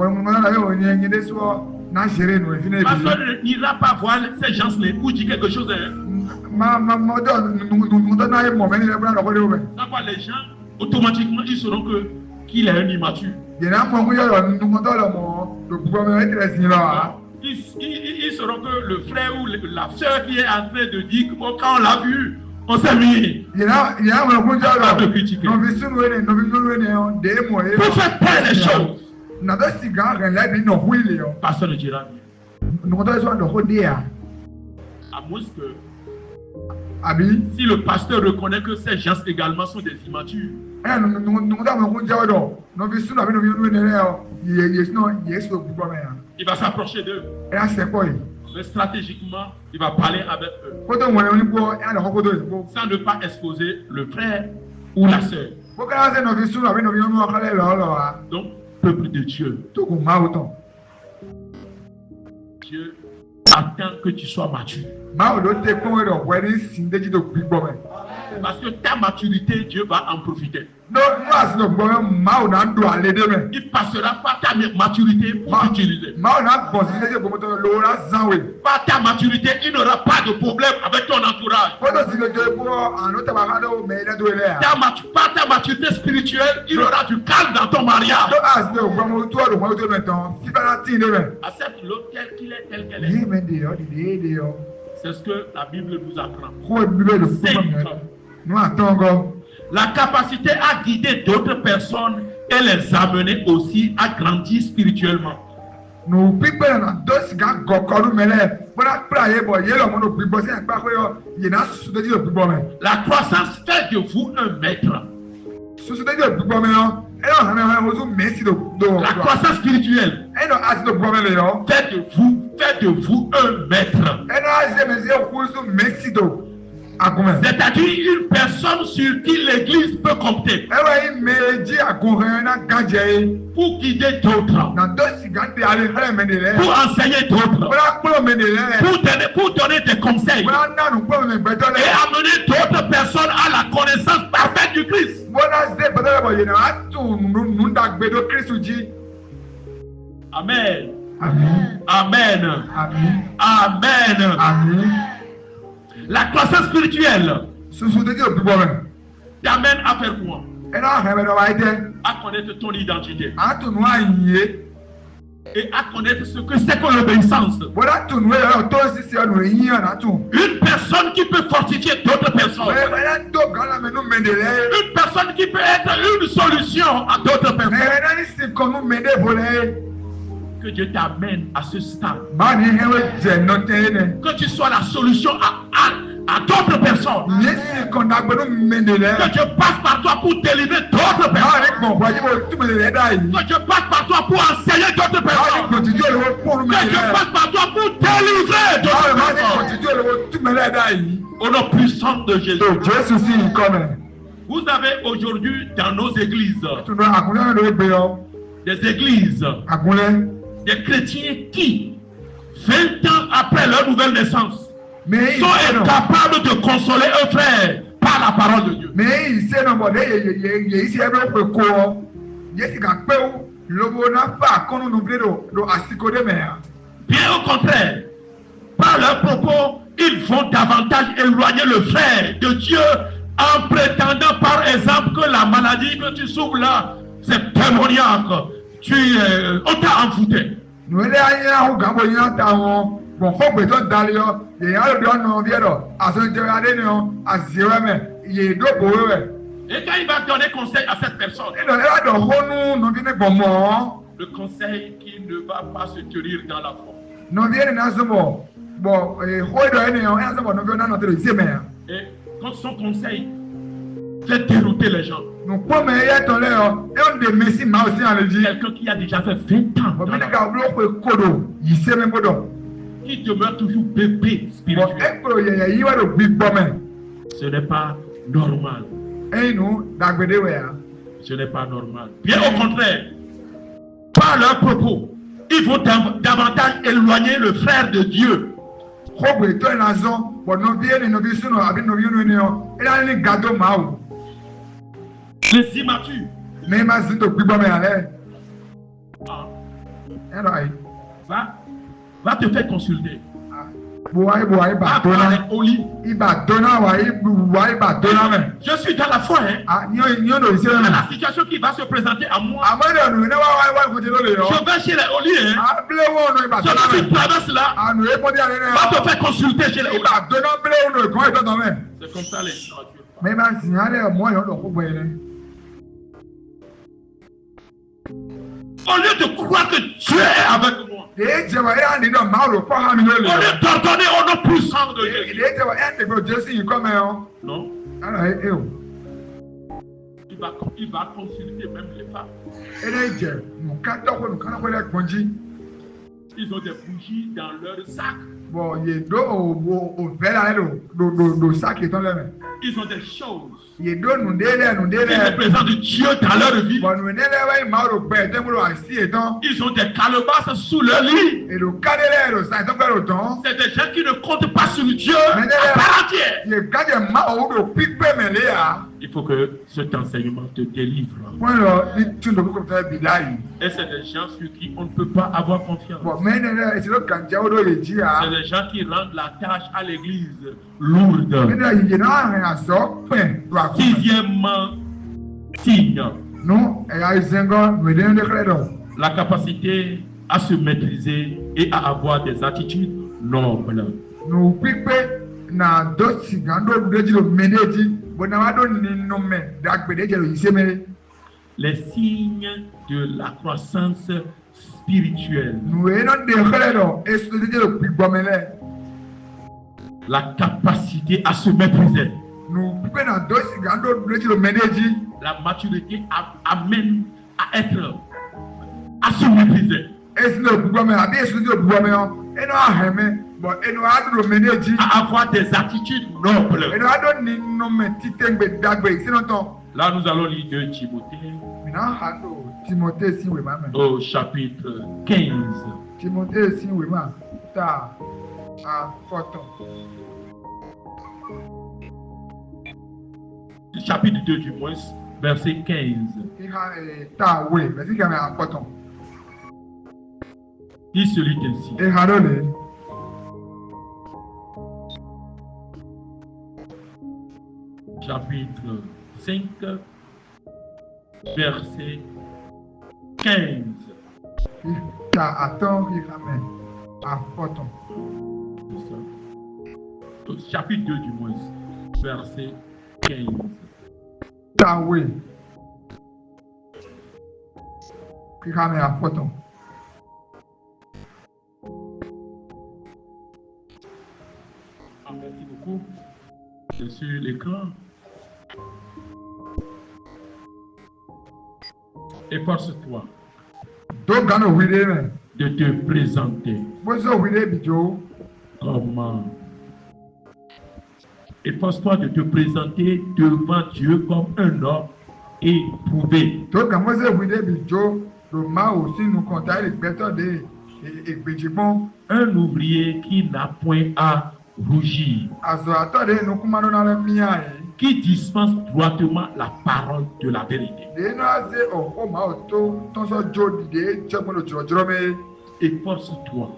Pasteur n'ira pas voir ces gens-là pour dire quelque chose. Ça va, les gens automatiquement ils sauront qu'il est un immature. Ils sauront que le frère ou la soeur qui est en train de dire que quand on l'a vu, on s'est mis à te critiquer. Pour faire taire les choses. Personne ne dira rien. À moins que si le pasteur reconnaît que ces gens également sont des immatures, Il va s'approcher d'eux. Mais stratégiquement, il va parler avec eux. Sans ne pas exposer le frère ou la sœur. Donc, peuple de Dieu. Dieu attend que tu sois mature. Parce que ta maturité, Dieu va en profiter. Il passera par ta maturité pour t'utiliser. Par ta maturité, il n'aura pas de problème avec ton entourage. Par ta maturité spirituelle, il aura du calme dans ton mariage. Accepte l'autre tel qu'il est, tel qu'elle est. C'est ce que la Bible nous apprend. La capacité à guider d'autres personnes et les amener aussi à grandir spirituellement. La croissance fait de vous un maître. La croissance spirituelle fait de vous un maître. C'est-à-dire une personne sur qui l'Église peut compter pour guider d'autres, pour enseigner d'autres, pour donner des conseils et amener d'autres personnes à la connaissance parfaite du Christ. Amen. Amen. Amen. Amen. La croissance spirituelle t'amène à faire quoi? À connaître ton identité et à connaître ce que c'est que l'obéissance. Une personne qui peut fortifier d'autres personnes. Une personne qui peut être une solution à d'autres personnes. Que Dieu t'amène à ce stade. Que tu sois la solution à d'autres personnes. Que Dieu passe par toi pour délivrer d'autres personnes. Que Dieu passe par toi pour enseigner d'autres personnes. Que Dieu passe par toi pour délivrer d'autres personnes. Au nom puissant de Jésus. Vous avez aujourd'hui dans nos églises des églises, des chrétiens qui, 20 ans après leur nouvelle naissance, sont incapables de consoler un frère par la parole de Dieu. Bien au contraire, par leurs propos, ils vont davantage éloigner le frère de Dieu en prétendant par exemple que la maladie que tu souffres là, c'est démoniaque. On t'a envoûté. Et quand il va donner conseil à cette personne, le conseil qui ne va pas se tenir dans la foi. Et quand son conseil fait dérouter les gens. Quelqu'un qui a déjà fait 20 ans qui demeure toujours bébé spirituel. Ce n'est pas normal. Ce n'est pas normal. Bien au contraire, par leurs propos, ils vont davantage éloigner le frère de Dieu. Les immatures. Va te faire consulter. Au lit. Je suis dans la foi. La situation qui va se présenter à moi. Je vais chez les Oli. Celui qui traverse là va te faire consulter chez les Oli. C'est comme ça les gens. Au lieu de croire que Dieu est avec moi, au lieu d'ordonner au nom puissant de Jésus, non, tu il va consulter même les femmes. Ils ont des bougies dans leur sac. Ils ont des choses qui représentent Dieu dans leur vie. Ils ont des calebasses sous leur lit. C'est des gens qui ne comptent pas sur Dieu à part entière. Il faut que cet enseignement te délivre. Et c'est des gens sur qui on ne peut pas avoir confiance. C'est des gens qui rendent la tâche à l'église lourde. Sixièmement, signe. La capacité à se maîtriser et à avoir des attitudes nobles. Les signes de la croissance spirituelle. La capacité à se maîtriser. La maturité amène à être, à se maîtriser. À avoir des attitudes nobles. Là, nous allons lire 2 Timothée au chapitre 15. Chapitre 2 du moins, verset 15. Il se lit ainsi. Chapitre 5, verset 15. Chapitre 2 du moins, verset 15. Merci beaucoup. C'est sur l'écran. Efforce-toi de te présenter comme efforce-toi de te présenter devant Dieu comme un homme éprouvé. Un ouvrier qui n'a point à rougir, qui dispense droitement la parole de la vérité. Efforce-toi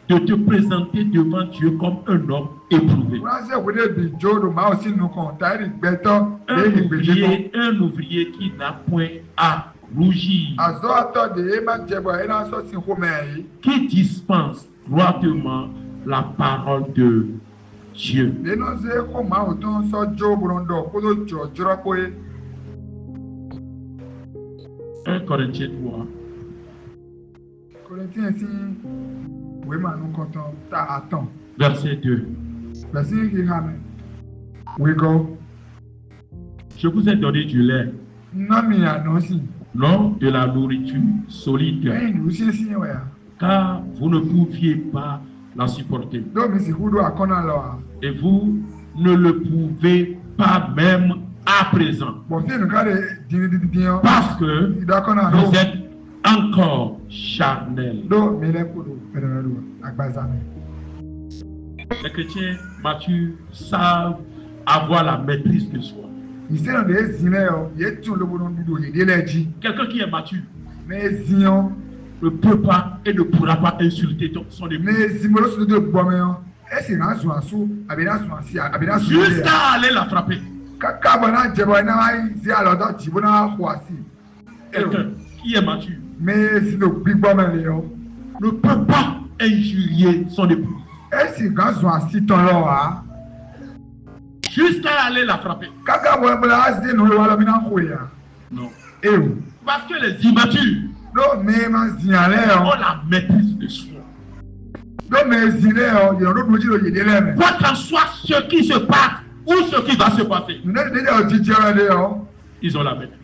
de te présenter devant Dieu comme un homme éprouvé. Un ouvrier qui n'a point à rougir, qui dispense droitement la parole de Dieu. 1 Corinthiens 3. Verset 2. Je vous ai donné du lait, non de la nourriture solide, car vous ne pouviez pas la supporter. Et vous ne le pouvez pas même à présent, parce que vous êtes encore charnel. Les chrétiens matures savent avoir la maîtrise de soi. Quelqu'un qui est mature ne peut pas et ne pourra pas insulter son époux jusqu'à aller la frapper. Quelqu'un qui est mature ne peut pas injurier son époux jusqu'à aller la frapper. Non. Parce que les immatures ont la maîtrise de soi. Quoi qu'en soit ce qui se passe ou ce qui va se passer, Ils ont la maîtrise.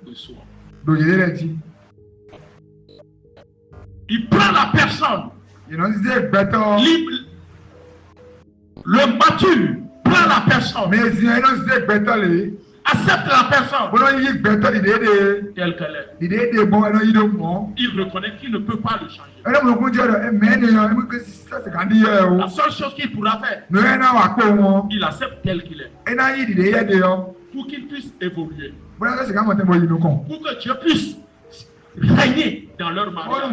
De soi. Il prend la personne. Libre. Le mature prend la personne. Accepte la personne telle qu'elle est. Il reconnaît qu'il ne peut pas le changer. La seule chose qu'il pourra faire, il accepte tel qu'il est. Pour qu'il puisse évoluer. Pour que Dieu puisse régner dans leur mariage.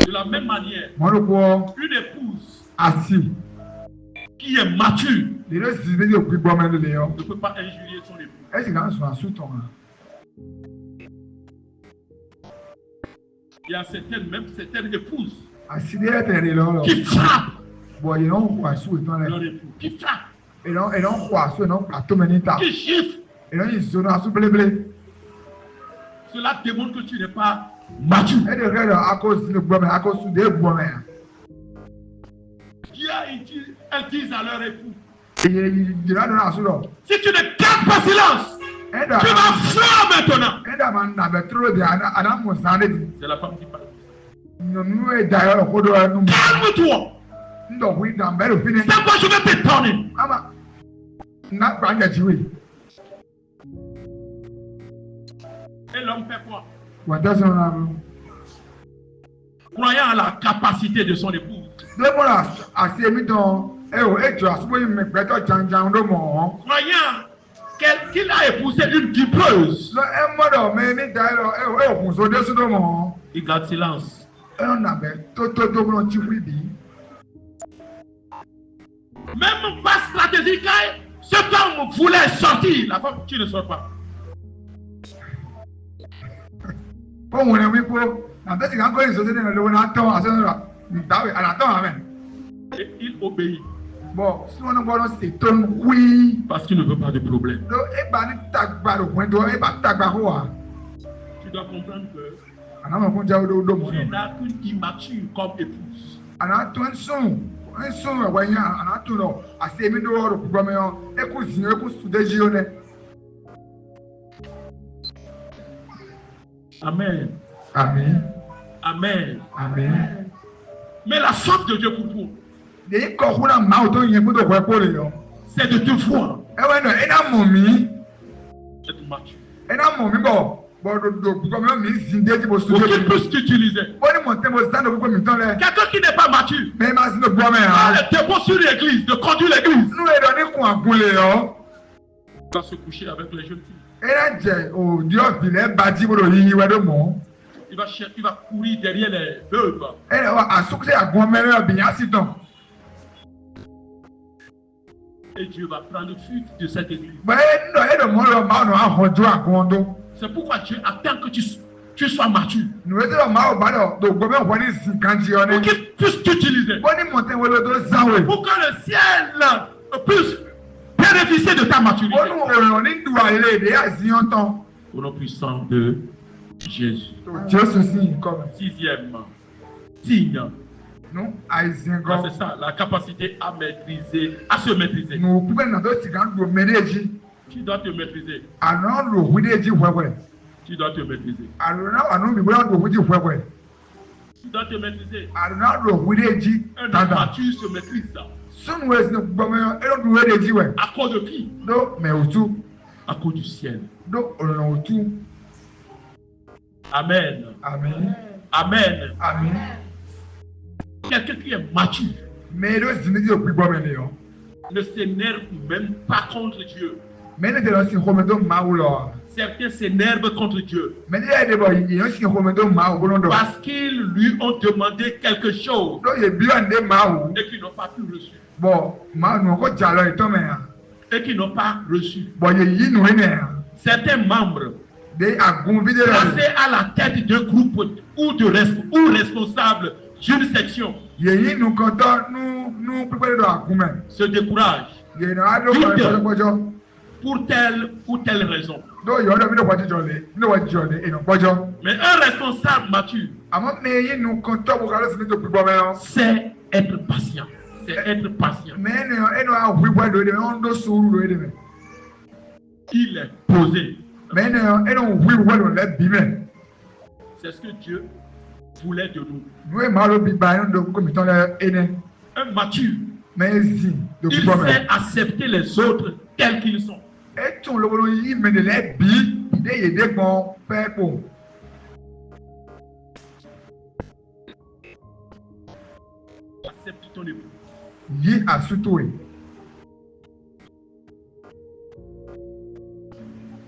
De la même manière, une épouse qui est mature ne peut pas injurier son époux. Il y a certaines épouses qui frappent leur époux, qui frappent, qui chiffrent. Cela démontre que tu n'es pas mature. Elles disent à leur époux, si tu ne gardes pas silence, tu vas fuir maintenant. C'est la femme qui parle. Calme-toi. C'est quoi je vais t'étonner. Et l'homme fait quoi? Croyant à la capacité de son épouse. Croyant qu'il a épousé une dupeuse. Il garde silence. Même pas stratégique, cet homme voulait sortir. La femme, tu ne sors pas. Et il obéit. Parce qu'il ne veut pas de problème. Tu dois comprendre que tu n'as qu'une immature comme épouse. Amen. Amen. Amen. Amen. Mais la sorte de Dieu pour toi, c'est de te voir. Être mature. Pour qu'il puisse t'utiliser. Quelqu'un qui n'est pas mature, t'es bon sur l'église, de conduire l'église. Il va se coucher avec les jeunes filles. Il va courir derrière les veuves. Et Dieu va prendre fuite de cette église. C'est pourquoi Dieu attend que tu sois mature. Pour qu'il puisse t'utiliser. Pour que le ciel puisse bénéficier de ta maturité. Au nom puissant de Jésus. Sixième signe. C'est ça, la capacité à maîtriser, à se maîtriser. Tu dois te maîtriser. Tu dois te maîtriser. Tu dois te maîtriser. Un homme mature se maîtrise. À cause de qui? À cause du ciel. Amen. Amen. Amen. Amen. Quelqu'un qui est mature ne s'énerve même pas contre Dieu. Certains s'énervent contre Dieu parce qu'ils lui ont demandé quelque chose et qu'ils n'ont pas pu reçu. Et qu'ils n'ont pas reçu. Certains membres placés à la tête d'un groupe ou responsable d'une section se découragent pour telle ou telle raison. Mais un responsable mature sait être patient. c'est être patient. Il est posé. C'est ce que Dieu voulait de nous. Un mature, il sait accepter les autres tels qu'ils sont. Accepte ton époux.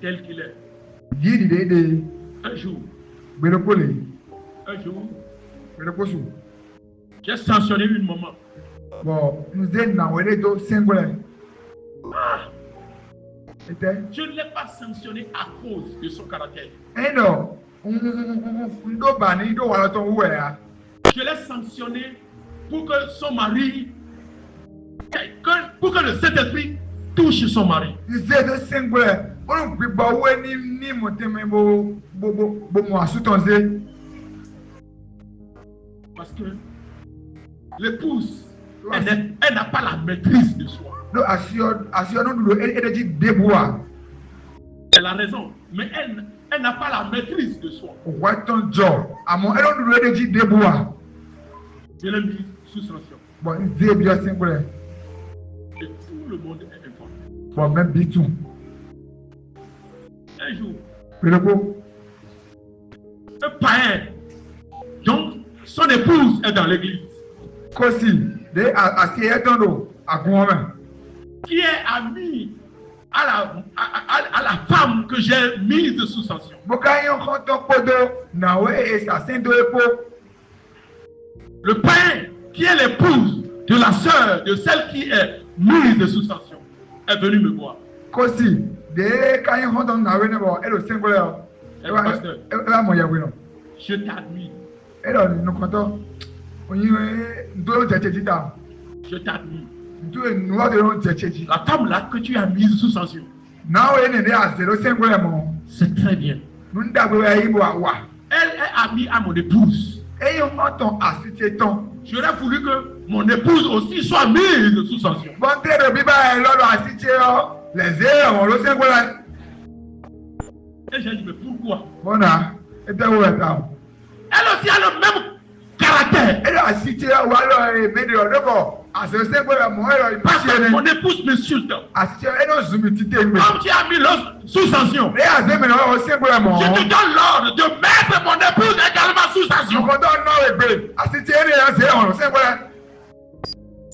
Tel qu'il est. Un jour, j'ai sanctionné une maman. Je ne l'ai pas sanctionné à cause de son caractère. Je l'ai sanctionné pour que son mari, pour que le Saint-Esprit touche son mari. Parce que l'épouse, elle n'a pas la maîtrise de soi. Elle a raison, mais elle n'a pas la maîtrise de soi. Je l'ai mis sous sanction. Et tout le monde est informé. Un jour, un païen, donc son épouse est dans l'église, qui est ami à la femme que j'ai mise sous sanction. Le païen, qui est l'épouse de la sœur de celle qui est mise sous sanction, est venu me voir. Je t'admire. Je t'admire. La femme là que tu as mise sous sanction, c'est très bien. Elle est amie à mon épouse. J'aurais voulu que mon épouse aussi soit mise sous sanction. Et j'ai dit, mais pourquoi? Elle aussi a le même caractère. Parce que mon épouse m'insulte. Comme tu as mis l'autre sous sanction, je te donne l'ordre de mettre mon épouse également sous sanction.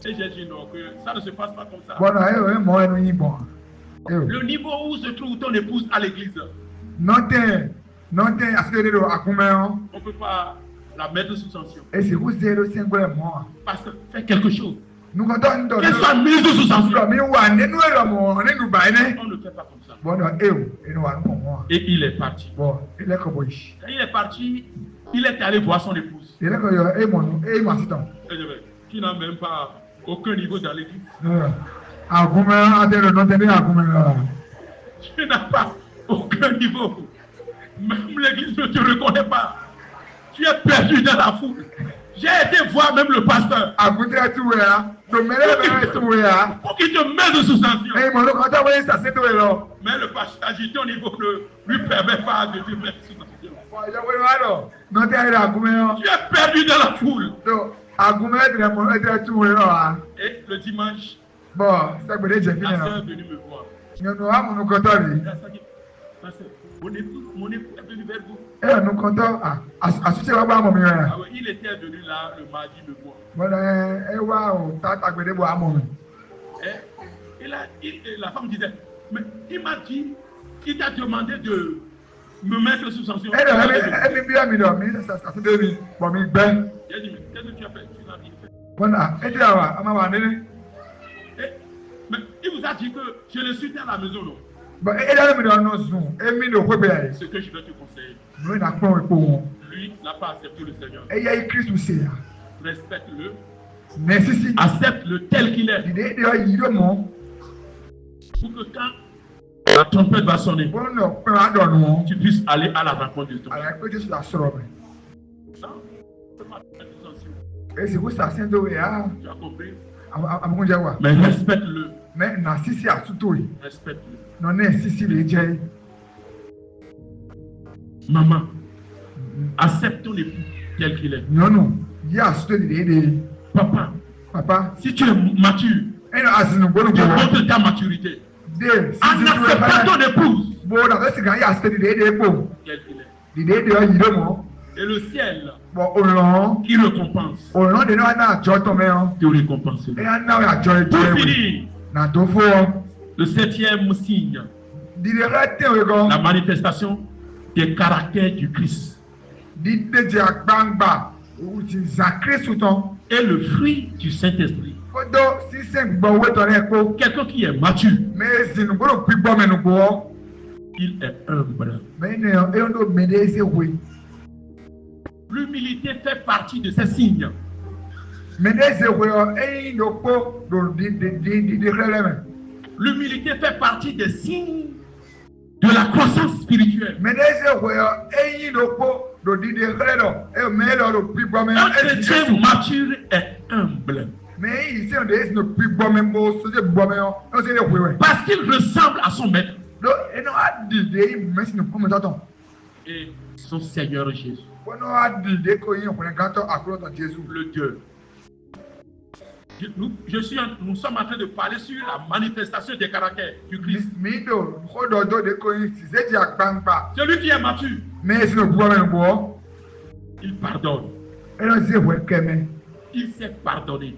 Et j'ai dit non, que ça ne se passe pas comme ça. Le niveau où se trouve ton épouse à l'église, on ne peut pas la mettre sous sanction. Parce que fait quelque chose. Qu'elle soit mise sous sanction. On ne fait pas comme ça. Et il est parti. Quand il est parti, il est allé voir son épouse. Qui n'a même pas aucun niveau dans l'église. Tu n'as pas aucun niveau. Même l'église ne te reconnaît pas. Tu es perdu dans la foule. J'ai été voir même le pasteur. Pour qu'il te mette sous sanction. Mais le pasteur dit ton niveau ne lui permet pas de te mettre sous sanction. Tu es perdu dans la foule. Et le dimanche, la soeur est venue me voir. Mon époux est venu vers vous. Il était venu là le mardi me voir. Et la femme disait, mais il m'a dit, il t'a demandé de me mettre sous sanction. J'ai dit, mais qu'est-ce que tu as fait? Tu n'as rien fait. Mais il vous a dit que je le suis à la maison, non? Ce que je vais te conseiller. Lui n'a pas accepté le Seigneur. Respecte-le. Accepte-le tel qu'il est. Pour que quand la trompette va sonner, tu puisses aller à la rencontre de ton Père. Tu as compris? Mais respecte-le. Mais Nassisi a tout. Respecte-le. Non, Nassisi les jay. Maman, accepte ton époux tel qu'il est. Non. Il y a ce Papa, si tu es mature, montre ta maturité. En acceptant ton épouse tel qu'il est. Et le ciel qui récompense te récompense. Pour finir, le 7e signe, la manifestation des caractères du Christ et le fruit du Saint-Esprit. Quelqu'un qui est mature, il est humble. L'humilité fait partie de ces signes. L'humilité fait partie des signes de la croissance spirituelle. Un chrétien mature est humble. Parce qu'il ressemble à son maître. Et son Seigneur Jésus. Le Dieu. Nous sommes en train de parler sur la manifestation des caractères du Christ. Celui qui est mature, il pardonne. Il sait pardonner.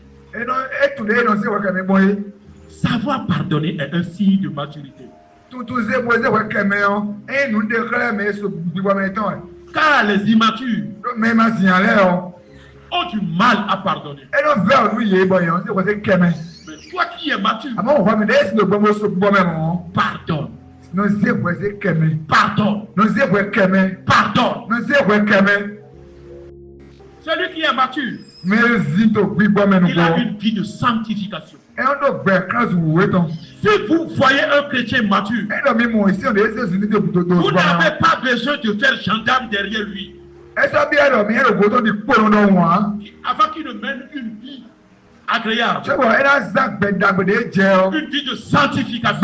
Savoir pardonner est un signe de maturité. Car les immatures ont du mal à pardonner. Mais toi qui es mature, pardonne. Pardonne. Celui qui est mature, il a une vie de sanctification. Si vous voyez un chrétien mature, vous n'avez pas besoin de faire gendarme derrière lui. Avant qu'il ne mène une vie agréable, une vie de sanctification.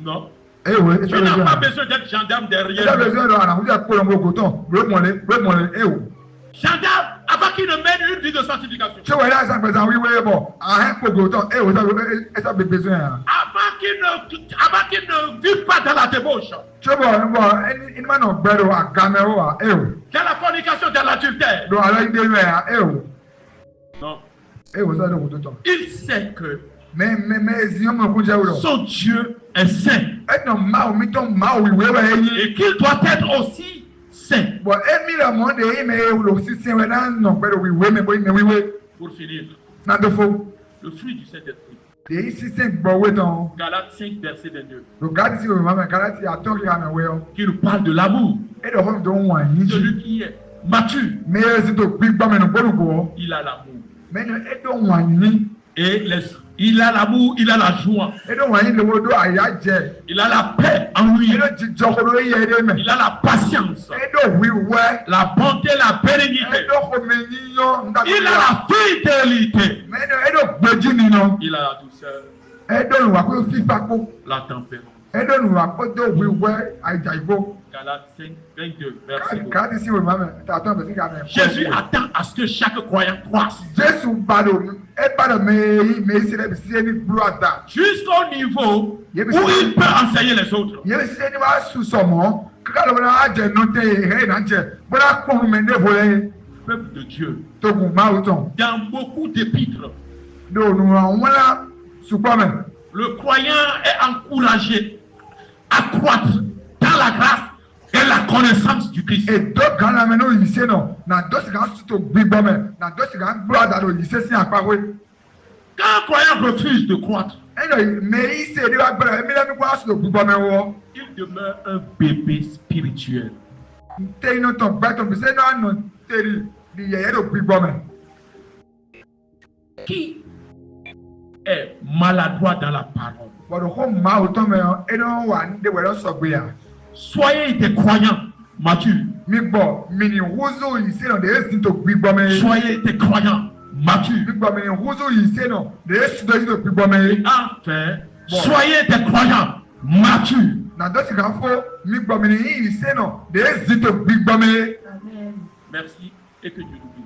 Non. Tu n'as pas besoin d'être gendarme derrière lui. Gendarme, avant qu'il ne mène une vie de sanctification. Avant qu'il ne vive pas dans la débauche. Dans la fornication, dans l'adultère. Non. Il sait que son Dieu est saint. Et qu'il doit être aussi saint. Pour finir, le fruit du Saint-Esprit. Galates 5, verset 22. Qui nous parle de l'amour. Celui qui est mature, il a l'amour. Et il a l'amour, il a la joie. Il a la paix en lui. Il a la patience, la bonté, la bénédiction. Il a la fidélité. Il a la douceur, la tempérance. Galates 5, 22, verset 2. Jésus attend à ce que chaque croyant croisse. Jusqu'au niveau où il peut enseigner les autres. Peuple de Dieu. Dans beaucoup d'épîtres, le croyant est encouragé à croître dans la grâce et la connaissance du Christ. Quand un croyant refuse de croître, il demeure un bébé spirituel. Qui est maladroit dans la parole? Soyez des croyants matures. Soyez des croyants mature. Enfin, soyez des croyants matures. Merci et que Dieu nous bénisse.